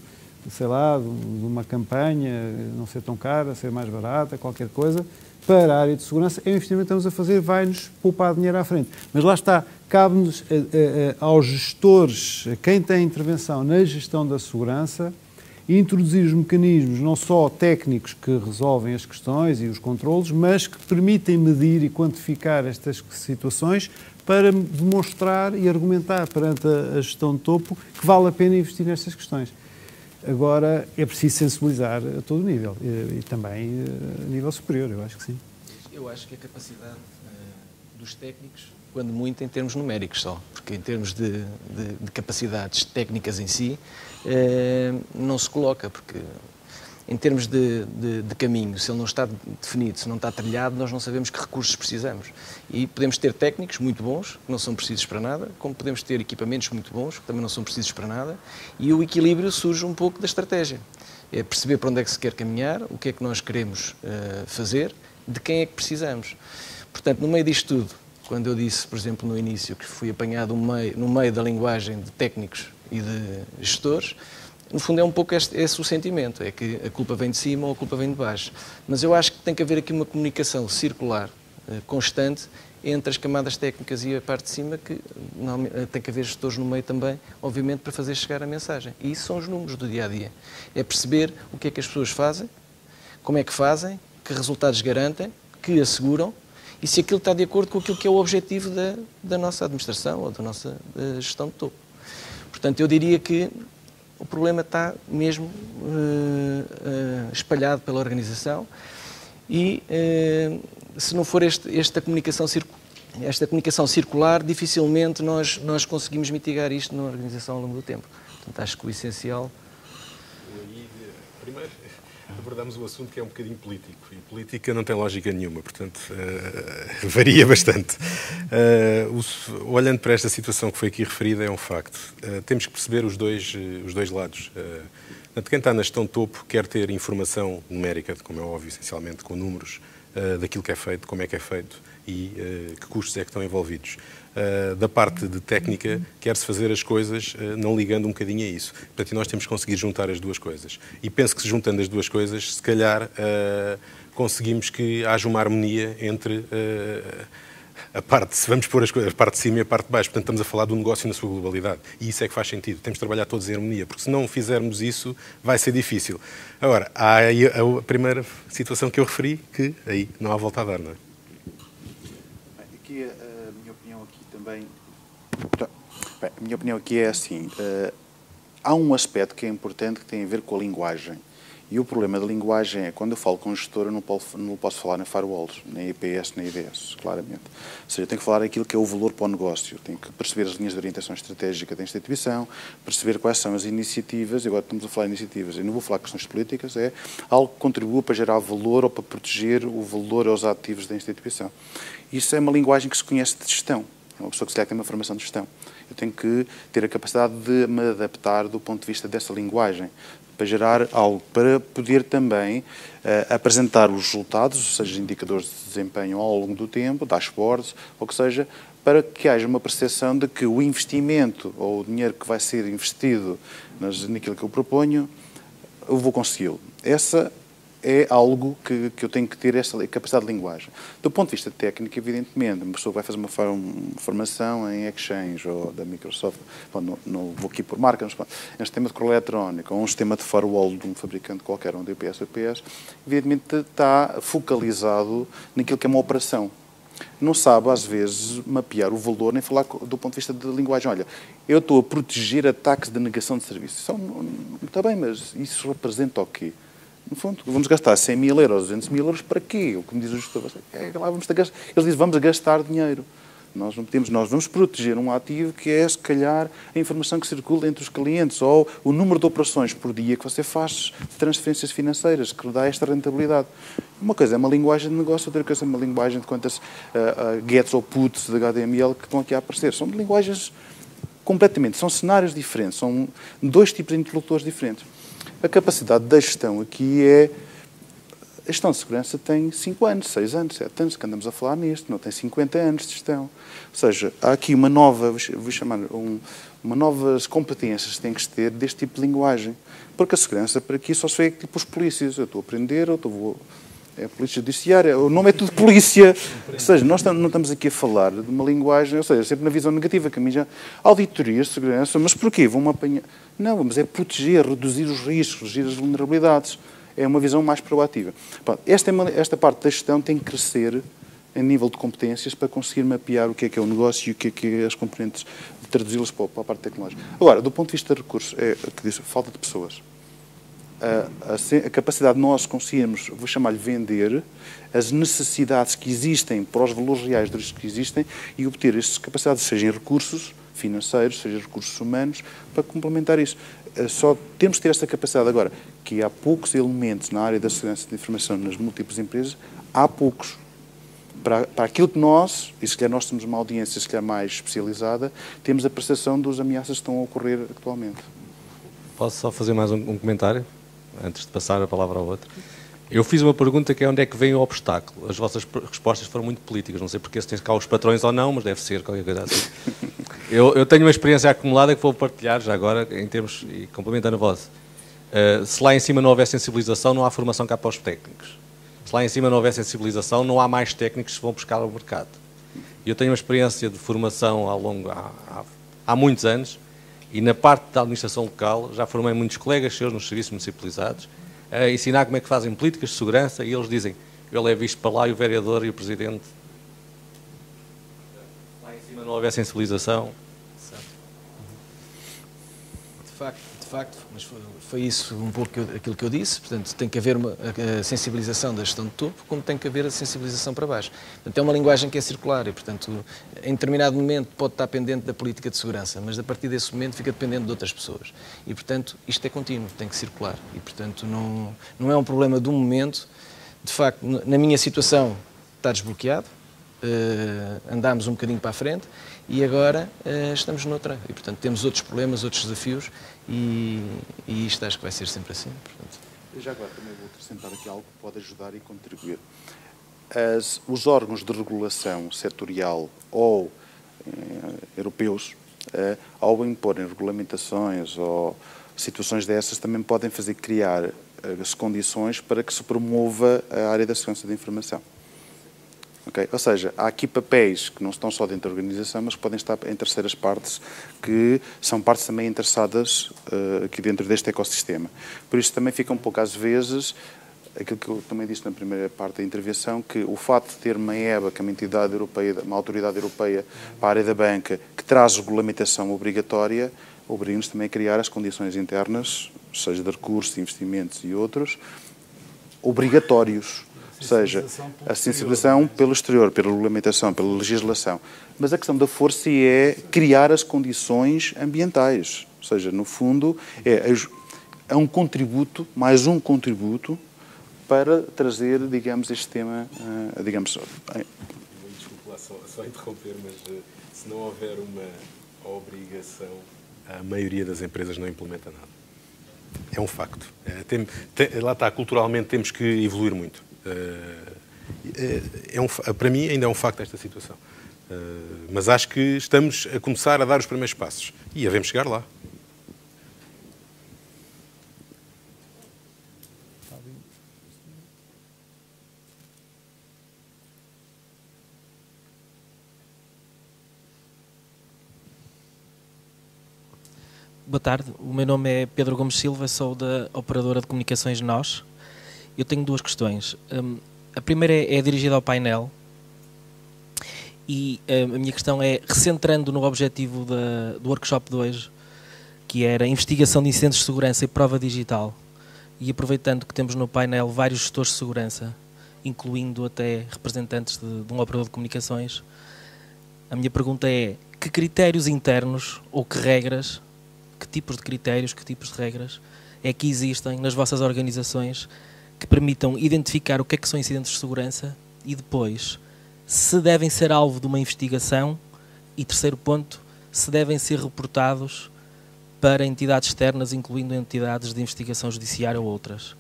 sei lá, de uma campanha não ser tão cara, ser mais barata, qualquer coisa, para a área de segurança, é um investimento que estamos a fazer, vai-nos poupar dinheiro à frente. Mas lá está, cabe-nos aos gestores, a quem tem intervenção na gestão da segurança, introduzir os mecanismos não só técnicos que resolvem as questões e os controlos, mas que permitem medir e quantificar estas situações para demonstrar e argumentar perante a gestão de topo que vale a pena investir nestas questões. Agora, é preciso sensibilizar a todo nível e também a nível superior, eu acho que sim. Eu acho que a capacidade dos técnicos, quando muito em termos numéricos só, porque em termos de capacidades técnicas em si, não se coloca, porque em termos de caminho, se ele não está definido, se não está trilhado, nós não sabemos que recursos precisamos. E podemos ter técnicos muito bons, que não são precisos para nada, como podemos ter equipamentos muito bons, que também não são precisos para nada, e o equilíbrio surge um pouco da estratégia. É perceber para onde é que se quer caminhar, o que é que nós queremos fazer, de quem é que precisamos. Portanto, no meio disto tudo, quando eu disse, por exemplo, no início, que fui apanhado no meio da linguagem de técnicos e de gestores, no fundo é um pouco esse o sentimento, é que a culpa vem de cima ou a culpa vem de baixo. Mas eu acho que tem que haver aqui uma comunicação circular, constante, entre as camadas técnicas e a parte de cima, que tem que haver gestores no meio também, obviamente, para fazer chegar a mensagem. E isso são os números do dia-a-dia. É perceber o que é que as pessoas fazem, como é que fazem, que resultados garantem, que asseguram, e se aquilo está de acordo com aquilo que é o objetivo da nossa administração ou da nossa gestão de topo. Portanto, eu diria que o problema está mesmo espalhado pela organização e, se não for esta comunicação circular, dificilmente nós conseguimos mitigar isto na organização ao longo do tempo. Portanto, acho que o essencial... Primeiro, abordamos um assunto que é um bocadinho político, e política não tem lógica nenhuma, portanto, varia bastante. Olhando para esta situação que foi aqui referida, é um facto. Temos que perceber os dois lados. Portanto, quem está na gestão de topo quer ter informação numérica, como é óbvio, essencialmente com números, daquilo que é feito, como é que é feito e que custos é que estão envolvidos. Da parte de técnica, quer-se fazer as coisas não ligando um bocadinho a isso. Portanto, nós temos que conseguir juntar as duas coisas. E penso que, se juntando as duas coisas, se calhar conseguimos que haja uma harmonia entre a parte, se vamos pôr as coisas, a parte de cima e a parte de baixo. Portanto, estamos a falar do negócio na sua globalidade. E isso é que faz sentido. Temos de trabalhar todos em harmonia, porque se não fizermos isso, vai ser difícil. Agora, há aí a primeira situação que eu referi, que aí não há volta a dar, não é? Aqui, a minha opinião aqui também... Bem, a minha opinião aqui é assim, há um aspecto que é importante que tem a ver com a linguagem. E o problema da linguagem é, quando eu falo com o gestor, eu não posso falar nem firewalls, nem IPS, nem IDS, claramente. Ou seja, eu tenho que falar aquilo que é o valor para o negócio, eu tenho que perceber as linhas de orientação estratégica da instituição, perceber quais são as iniciativas, e agora estamos a falar de iniciativas, eu não vou falar de questões políticas, é algo que contribua para gerar valor ou para proteger o valor aos ativos da instituição. Isso é uma linguagem que se conhece de gestão, é uma pessoa que se calhar tem uma formação de gestão. Eu tenho que ter a capacidade de me adaptar do ponto de vista dessa linguagem, para gerar algo, para poder também apresentar os resultados, ou seja, indicadores de desempenho ao longo do tempo, dashboards, ou que seja, para que haja uma percepção de que o investimento ou o dinheiro que vai ser investido naquilo que eu proponho, eu vou consegui-lo. Essa é algo que eu tenho que ter, essa capacidade de linguagem. Do ponto de vista técnico, evidentemente, uma pessoa que vai fazer uma formação em Exchange ou da Microsoft, bom, não vou aqui por marca, mas em um sistema de correio eletrónico ou um sistema de firewall de um fabricante qualquer, um DPS ou IPS, evidentemente está focalizado naquilo que é uma operação. Não sabe, às vezes, mapear o valor, nem falar do ponto de vista de linguagem. Olha, eu estou a proteger ataques de negação de serviço. Está bem, mas isso representa o quê? No fundo, vamos gastar 100 mil euros, 200 mil euros para quê? Como diz o gestor, lá vamos gastar. Eles dizem, vamos gastar dinheiro. Nós não podemos, nós vamos proteger um ativo que é, se calhar, a informação que circula entre os clientes ou o número de operações por dia que você faz de transferências financeiras, que dá esta rentabilidade. Uma coisa é uma linguagem de negócio, outra coisa é uma linguagem de quantas gets ou puts de HTML que estão aqui a aparecer. São linguagens completamente, são cenários diferentes, são dois tipos de interlocutores diferentes. A capacidade da gestão aqui é... A gestão de segurança tem 5 anos, 6 anos, 7 anos que andamos a falar nisto, não tem 50 anos de gestão. Ou seja, há aqui uma nova, vou chamar, uma novas competências que têm que ter deste tipo de linguagem. Porque a segurança, para aqui, só se vê tipo os polícias. Eu estou a aprender, é a polícia judiciária, o nome é tudo polícia. Ou seja, nós não estamos aqui a falar de uma linguagem, ou seja, sempre na visão negativa, que a mim já... Auditorias de segurança, mas porquê? Vão-me apanhar... Não, mas é proteger, reduzir os riscos, reduzir as vulnerabilidades. É uma visão mais proativa. Esta parte da gestão tem que crescer a nível de competências para conseguir mapear o que é o negócio e o que é as componentes, de traduzi-las para a parte tecnológica. Agora, do ponto de vista de recursos, que diz, falta de pessoas. A capacidade de nós conseguirmos, vou chamar-lhe vender, as necessidades que existem para os valores reais de risco que existem e obter estas capacidades, seja em recursos financeiros, seja recursos humanos, para complementar isso. Só temos que ter esta capacidade agora, que há poucos elementos na área da segurança de informação nas múltiplas empresas, há poucos. Para aquilo que nós, e se calhar nós temos uma audiência se calhar mais especializada, temos a percepção das ameaças que estão a ocorrer atualmente. Posso só fazer mais um comentário, antes de passar a palavra ao outro? Eu fiz uma pergunta que é onde é que vem o obstáculo. As vossas respostas foram muito políticas, não sei porque se tens cá os patrões ou não, mas deve ser qualquer coisa assim. Eu tenho uma experiência acumulada que vou partilhar já agora, em termos, e complementando a vossa. Se lá em cima não houver sensibilização, não há formação cá para os técnicos. Se lá em cima não houver sensibilização, não há mais técnicos que se vão buscar ao mercado. Eu tenho uma experiência de formação há muitos anos, e na parte da administração local já formei muitos colegas seus nos serviços municipalizados, a ensinar como é que fazem políticas de segurança, e eles dizem, eu levo isto para lá e o vereador e o presidente. Lá em cima não houver sensibilização. De facto, mas foi isso um pouco aquilo que eu disse. Portanto, tem que haver a sensibilização da gestão de topo, como tem que haver a sensibilização para baixo. Portanto, é uma linguagem que é circular e, portanto, em determinado momento pode estar pendente da política de segurança, mas a partir desse momento fica dependente de outras pessoas. E, portanto, isto é contínuo, tem que circular. E, portanto, não é um problema de um momento. De facto, na minha situação está desbloqueado. andámos um bocadinho para a frente e agora estamos noutra. E, portanto, temos outros problemas, outros desafios e isto acho que vai ser sempre assim. Portanto. Eu já agora também vou acrescentar aqui algo que pode ajudar e contribuir. Os órgãos de regulação setorial ou europeus, ao imporem regulamentações ou situações dessas, também podem criar as condições para que se promova a área da segurança da informação. Okay? Ou seja, há aqui papéis que não estão só dentro da organização, mas que podem estar em terceiras partes, que são partes também interessadas aqui dentro deste ecossistema. Por isso também fica um pouco, às vezes, aquilo que eu também disse na primeira parte da intervenção, que o facto de ter uma EBA, que é uma entidade europeia, uma autoridade europeia para a área da banca, que traz regulamentação obrigatória, obriga-nos também a criar as condições internas, seja de recursos, investimentos e outros, obrigatórios. Ou seja, a sensibilização pelo exterior, pela regulamentação, pela legislação. Mas a questão da força é criar as condições ambientais. Ou seja, no fundo, é um contributo, mais um contributo, para trazer, digamos, este tema, digamos... Desculpe lá só interromper, mas se não houver uma obrigação, a maioria das empresas não implementa nada. É um facto. Lá está, culturalmente temos que evoluir muito. Para mim ainda é um facto esta situação. Mas acho que estamos a começar a dar os primeiros passos. E havemos chegar lá. Boa tarde, o meu nome é Pedro Gomes Silva, sou da operadora de comunicações NOS. Eu tenho duas questões. A primeira é dirigida ao painel e a minha questão é, recentrando no objetivo do workshop de hoje, que era investigação de incidentes de segurança e prova digital, e aproveitando que temos no painel vários gestores de segurança, incluindo até representantes de um operador de comunicações, a minha pergunta é, que critérios internos ou que regras, que tipos de critérios, que tipos de regras é que existem nas vossas organizações que permitam identificar o que é que são incidentes de segurança e depois, se devem ser alvo de uma investigação e, terceiro ponto, se devem ser reportados para entidades externas, incluindo entidades de investigação judiciária ou outras.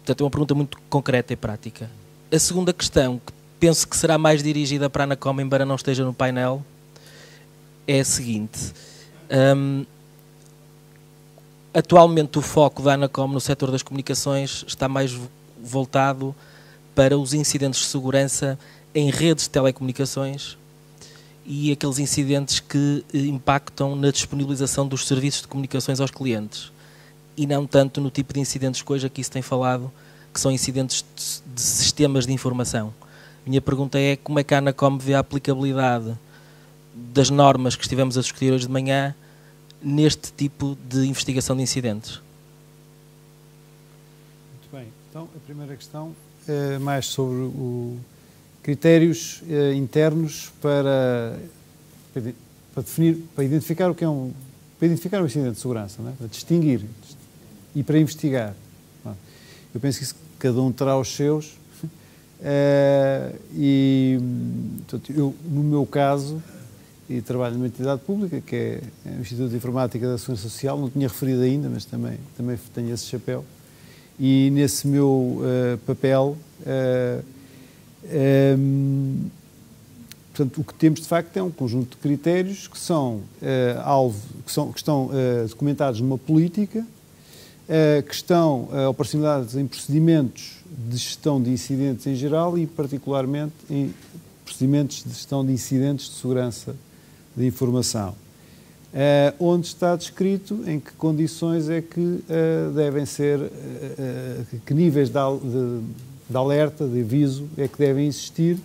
Portanto, é uma pergunta muito concreta e prática. A segunda questão, que penso que será mais dirigida para a Anacom, embora não esteja no painel, é a seguinte. Atualmente o foco da Anacom no setor das comunicações está mais voltado para os incidentes de segurança em redes de telecomunicações e aqueles incidentes que impactam na disponibilização dos serviços de comunicações aos clientes e não tanto no tipo de incidentes que hoje aqui se tem falado, que são incidentes de sistemas de informação. Minha pergunta é como é que a Anacom vê a aplicabilidade das normas que estivemos a discutir hoje de manhã neste tipo de investigação de incidentes. Muito bem. Então, a primeira questão é mais sobre os critérios internos para definir, para identificar o que é para identificar um incidente de segurança, não é? Para distinguir e para investigar. Eu penso que cada um terá os seus e, portanto, eu, no meu caso, e trabalho numa entidade pública, que é o Instituto de Informática da Segurança Social, não tinha referido ainda, mas também tenho esse chapéu. E nesse meu papel, portanto, o que temos de facto é um conjunto de critérios que são que estão documentados numa política, que estão operacionalizados em procedimentos de gestão de incidentes em geral e particularmente em procedimentos de gestão de incidentes de segurança de informação, onde está descrito em que condições é que devem ser, que níveis de alerta, de aviso é que devem existir,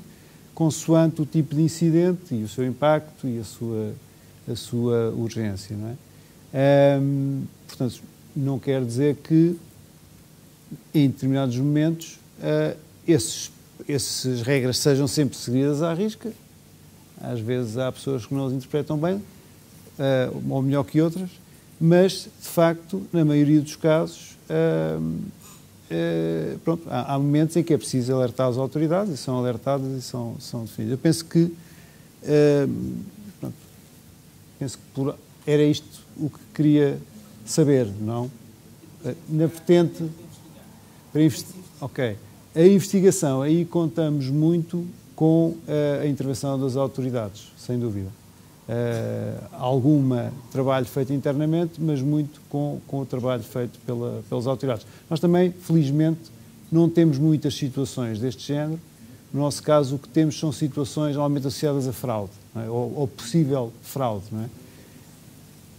consoante o tipo de incidente e o seu impacto e a sua urgência, não é? Portanto, não quer dizer que em determinados momentos essas regras sejam sempre seguidas à risca. Às vezes há pessoas que não as interpretam bem, ou melhor que outras, mas, de facto, na maioria dos casos, pronto, há momentos em que é preciso alertar as autoridades e são alertadas e são definidas. Eu penso que, era isto o que queria saber, não? Na vertente, a investigação, aí contamos muito com a intervenção das autoridades, sem dúvida. Alguma trabalho feito internamente, mas muito com o trabalho feito pelas autoridades. Nós também, felizmente, não temos muitas situações deste género. No nosso caso, o que temos são situações normalmente associadas a fraude, não é? ou possível fraude.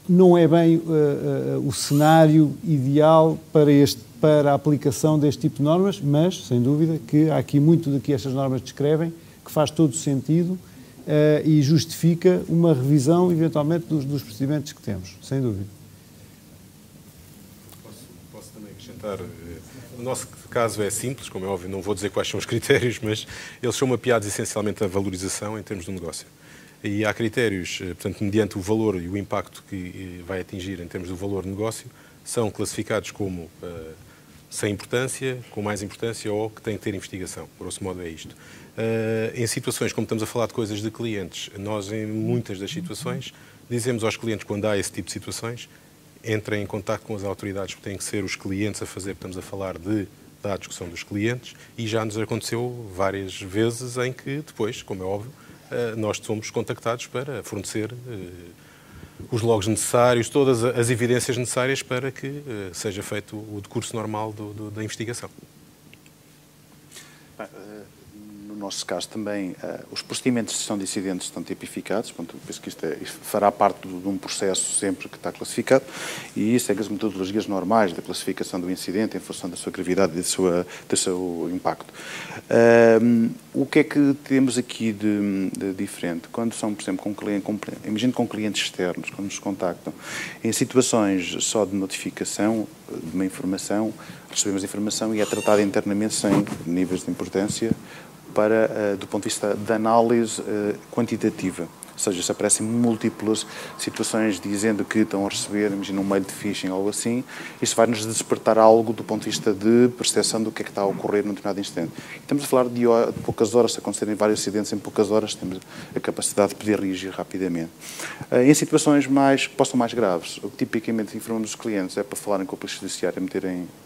Não é bem o cenário ideal para a aplicação deste tipo de normas, mas, sem dúvida, que há aqui muito do que estas normas descrevem, que faz todo o sentido e justifica uma revisão, eventualmente, dos procedimentos que temos, sem dúvida. Posso também acrescentar, o nosso caso é simples, como é óbvio, não vou dizer quais são os critérios, mas eles são mapeados essencialmente à valorização em termos do negócio. E há critérios, portanto, mediante o valor e o impacto que vai atingir em termos do valor de negócio, são classificados como sem importância, com mais importância ou que têm que ter investigação. Grosso modo é isto. Em situações, como estamos a falar de coisas de clientes, nós em muitas das situações dizemos aos clientes, quando há esse tipo de situações, entrem em contacto com as autoridades, porque têm que ser os clientes a fazer, estamos a falar de dados que são dos clientes, e já nos aconteceu várias vezes em que depois, como é óbvio, nós somos contactados para fornecer os logs necessários, todas as evidências necessárias para que seja feito o decurso normal da investigação. No nosso caso também, os procedimentos de gestão de incidentes estão tipificados, portanto, penso que isto fará parte de um processo sempre que está classificado, e segue as metodologias normais da classificação do incidente em função da sua gravidade e do seu impacto. O que é que temos aqui de diferente? Quando são, por exemplo, imagino com clientes externos, quando nos contactam, em situações só de notificação de uma informação, recebemos a informação e é tratada internamente sem níveis de importância do ponto de vista da análise quantitativa. Ou seja, se aparecem múltiplas situações dizendo que estão a receber, imagina, um mail de phishing ou algo assim, isso vai-nos despertar algo do ponto de vista de percepção do que é que está a ocorrer num determinado instante. Estamos a falar de poucas horas, se acontecerem vários acidentes em poucas horas, temos a capacidade de poder reagir rapidamente. Em situações que possam mais graves, o que tipicamente informamos os clientes é para falarem com a Polícia Judiciária,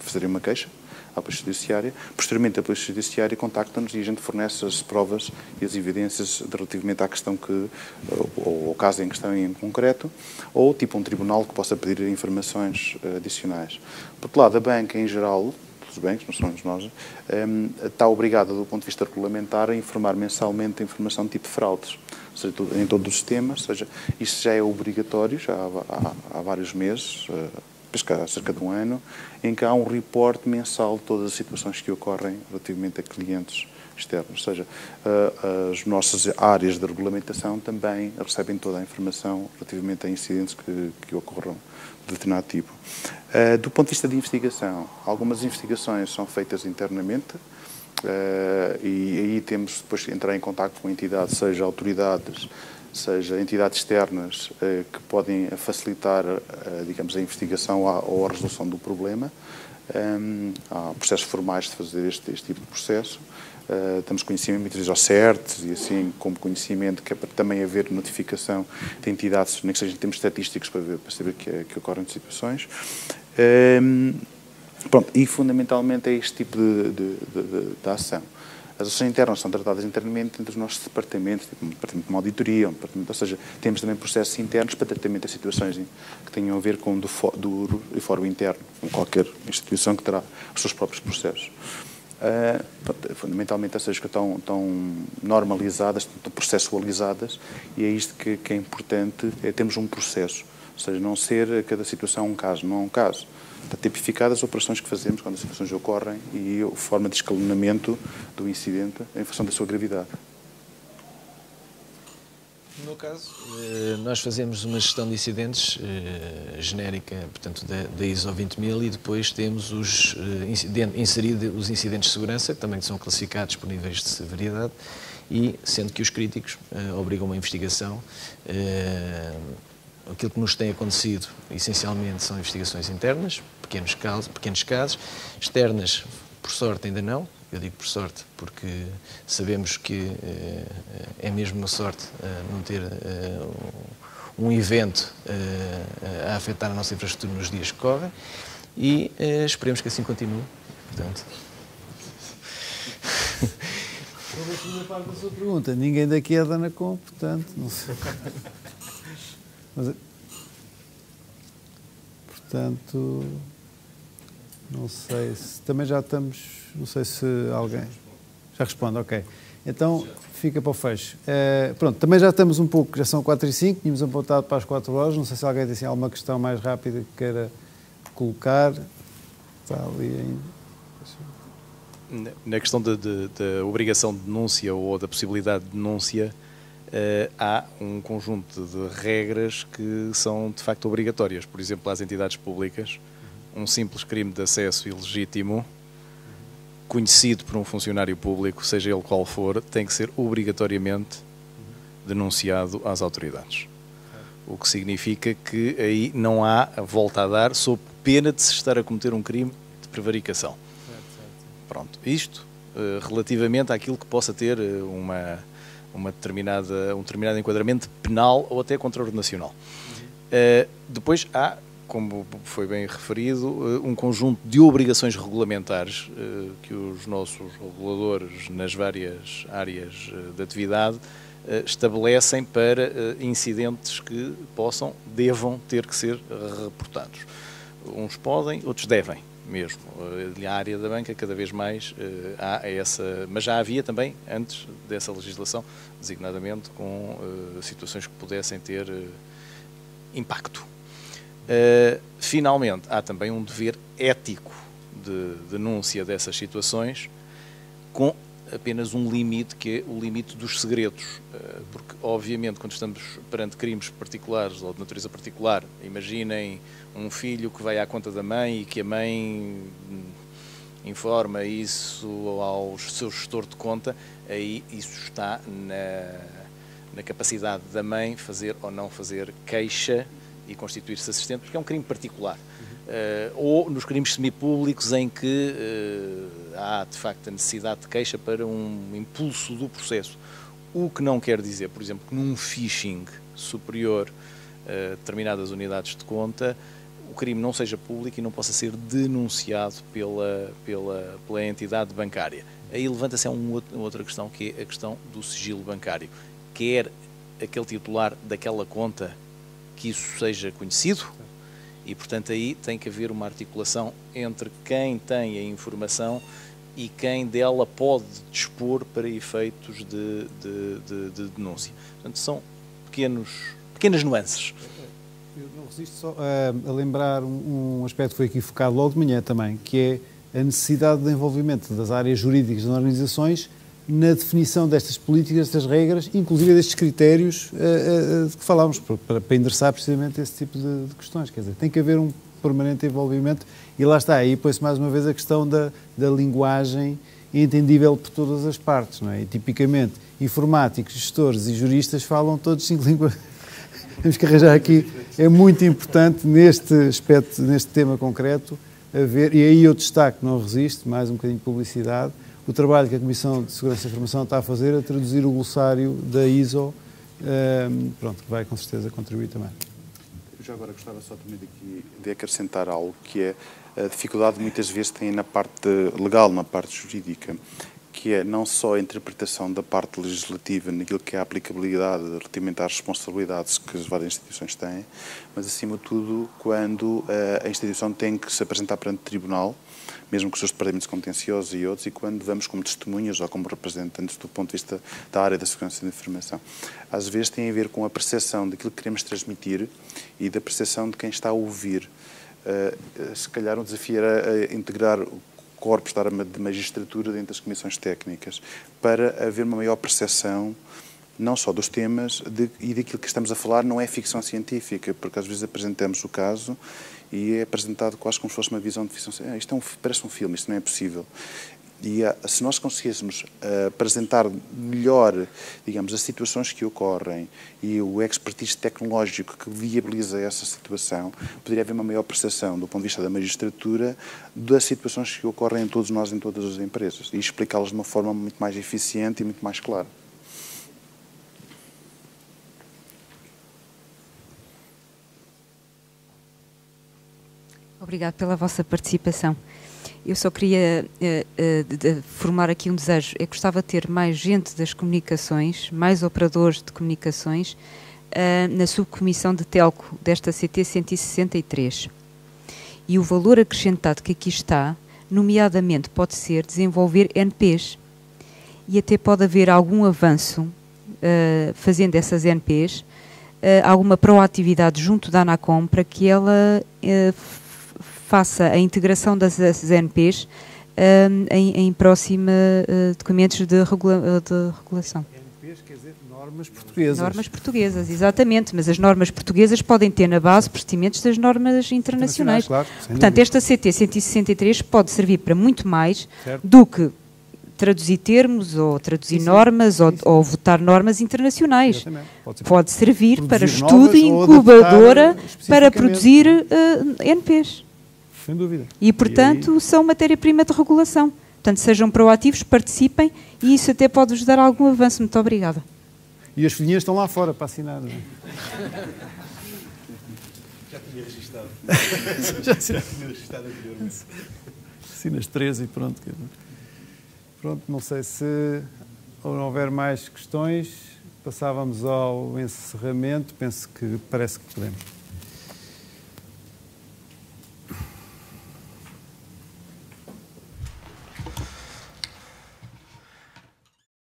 fazerem uma queixa à Polícia Judiciária. Posteriormente, a Polícia Judiciária contacta-nos e a gente fornece as provas e as evidências relativamente à questão ou ao caso em questão em concreto, ou tipo um tribunal que possa pedir informações adicionais. Por outro lado, a banca em geral, os bancos, não somos nós, está obrigada, do ponto de vista regulamentar, a informar mensalmente a informação de tipo fraudes, ou seja, em todo o sistema, ou seja, isso já é obrigatório, já há vários meses, penso que há cerca de um ano, em que há um reporte mensal de todas as situações que ocorrem relativamente a clientes externos. Ou seja, as nossas áreas de regulamentação também recebem toda a informação relativamente a incidentes que ocorram de determinado tipo. Do ponto de vista de investigação, algumas investigações são feitas internamente e aí temos depois que entrar em contacto com entidades, seja autoridades, seja entidades externas que podem facilitar, digamos, a investigação ou a resolução do problema. Há processos formais de fazer este tipo de processo. Temos conhecimento, muitas vezes, ao CERT, e assim como conhecimento, que é para também haver notificação de entidades, nem que seja em termos estatísticos, para saber que ocorrem de situações. Pronto, e fundamentalmente é este tipo de ação. As ações internas são tratadas internamente entre os nossos departamentos, tipo um departamento de uma auditoria, ou seja, temos também processos internos para tratamento de situações que tenham a ver com do fórum interno, com qualquer instituição que terá os seus próprios processos. Fundamentalmente essas que estão normalizadas, estão processualizadas, e é isto que é importante, é termos um processo, ou seja, não ser cada situação um caso, não é um caso. Está tipificadas as operações que fazemos quando as situações ocorrem e a forma de escalonamento do incidente em função da sua gravidade. No meu caso, nós fazemos uma gestão de incidentes genérica, portanto, da ISO 20000, e depois temos inserido os incidentes de segurança, que também são classificados por níveis de severidade, e sendo que os críticos obrigam uma investigação aquilo que nos tem acontecido, essencialmente, são investigações internas, pequenos casos, externas, por sorte, ainda não. Eu digo por sorte porque sabemos que é mesmo uma sorte não ter um evento a afetar a nossa infraestrutura nos dias que correm e esperemos que assim continue. Portanto... Sobre a segunda parte da sua pergunta, ninguém daqui é da Anacom, portanto, não sei. Mas, portanto, não sei se... Também já estamos... Não sei se alguém... Já responde, ok. Então, fica para o fecho. Pronto, também já estamos um pouco... Já são 4h05, tínhamos apontado para as 4 horas. Não sei se alguém tem assim, alguma questão mais rápida que queira colocar. Está ali ainda. Na questão da obrigação de denúncia ou da possibilidade de denúncia, há um conjunto de regras que são de facto obrigatórias. Por exemplo, às entidades públicas, um simples crime de acesso ilegítimo, conhecido por um funcionário público, seja ele qual for, tem que ser obrigatoriamente denunciado às autoridades. O que significa que aí não há volta a dar, sob pena de se estar a cometer um crime de prevaricação. Pronto, isto relativamente àquilo que possa ter um determinado enquadramento penal ou até contra a ordem nacional. Depois há, como foi bem referido, um conjunto de obrigações regulamentares que os nossos reguladores nas várias áreas de atividade estabelecem para incidentes que devam ter que ser reportados. Uns podem, outros devem. Mesmo. A área da banca cada vez mais há essa... Mas já havia também, antes dessa legislação, designadamente com situações que pudessem ter impacto. Finalmente, há também um dever ético de denúncia dessas situações com apenas um limite, que é o limite dos segredos. Porque, obviamente, quando estamos perante crimes particulares ou de natureza particular, imaginem um filho que vai à conta da mãe e que a mãe informa isso ao seu gestor de conta, aí isso está na capacidade da mãe fazer ou não fazer queixa e constituir-se assistente, porque é um crime particular. Ou nos crimes semipúblicos em que há, de facto, a necessidade de queixa para um impulso do processo. O que não quer dizer, por exemplo, que num phishing superior a determinadas unidades de conta, o crime não seja público e não possa ser denunciado pela entidade bancária. Aí levanta-se uma outra questão, que é a questão do sigilo bancário. Quer aquele titular daquela conta que isso seja conhecido, e, portanto, aí tem que haver uma articulação entre quem tem a informação e quem dela pode dispor para efeitos de denúncia. Portanto, são pequenas nuances. Eu não resisto só a lembrar um aspecto que foi aqui focado logo de manhã também, que é a necessidade de envolvimento das áreas jurídicas das organizações na definição destas políticas, destas regras, inclusive destes critérios de que falámos, para endereçar precisamente esse tipo de questões. Quer dizer, tem que haver um permanente envolvimento e lá está, aí põe-se mais uma vez a questão da linguagem entendível por todas as partes, não é? E tipicamente, informáticos, gestores e juristas falam todos 5 línguas. Temos que arranjar aqui, é muito importante neste aspecto, neste tema concreto, haver, e aí eu destaco, não resisto, mais um bocadinho de publicidade, o trabalho que a Comissão de Segurança e Informação está a fazer a traduzir o glossário da ISO, que vai com certeza contribuir também. Eu já agora gostava só também de acrescentar algo, que é a dificuldade que muitas vezes tem na parte legal, na parte jurídica, que é não só a interpretação da parte legislativa naquilo que é a aplicabilidade relativamente às responsabilidades que as várias instituições têm, mas acima de tudo quando a instituição tem que se apresentar perante o tribunal, mesmo com os seus departamentos contenciosos e outros, e quando vamos como testemunhas ou como representantes do ponto de vista da área da segurança da informação. Às vezes tem a ver com a percepção daquilo que queremos transmitir e da percepção de quem está a ouvir. Se calhar um desafio era integrar corpos de magistratura dentro das comissões técnicas para haver uma maior percepção não só dos temas e daquilo que estamos a falar não é ficção científica, porque às vezes apresentamos o caso e é apresentado quase como se fosse uma visão de ficção científica. Isto parece um filme, isto não é possível. E se nós conseguíssemos apresentar melhor, digamos, as situações que ocorrem e o expertise tecnológico que viabiliza essa situação, poderia haver uma maior percepção do ponto de vista da magistratura das situações que ocorrem em todos nós, em todas as empresas, e explicá-las de uma forma muito mais eficiente e muito mais clara. Obrigado pela vossa participação. Eu só queria formar aqui um desejo. Eu gostava de ter mais gente das comunicações, mais operadores de comunicações, na subcomissão de telco desta CT 163. E o valor acrescentado que aqui está, nomeadamente, pode ser desenvolver NPs. E até pode haver algum avanço fazendo essas NPs, alguma proatividade junto da ANACOM para que ela faça a integração das NPs em próxima documentos de regulação. NPs quer dizer normas portuguesas. Normas portuguesas, exatamente, mas as normas portuguesas podem ter na base procedimentos das normas internacionais. Claro, portanto, esta CT 163 pode servir para muito mais certo. do que traduzir termos ou traduzir normas ou votar normas internacionais. Pode servir para estudo e incubadora para produzir NPs. Sem dúvida. E, portanto, são matéria-prima de regulação. Portanto, sejam proativos, participem e isso até pode vos dar algum avanço. Muito obrigada. E as folhinhas estão lá fora para assinar. Não é? Já tinha registado. Já tinha registado anteriormente. Assinas 13 e pronto. Pronto, não sei se não houver mais questões, passávamos ao encerramento. Penso que parece que podemos.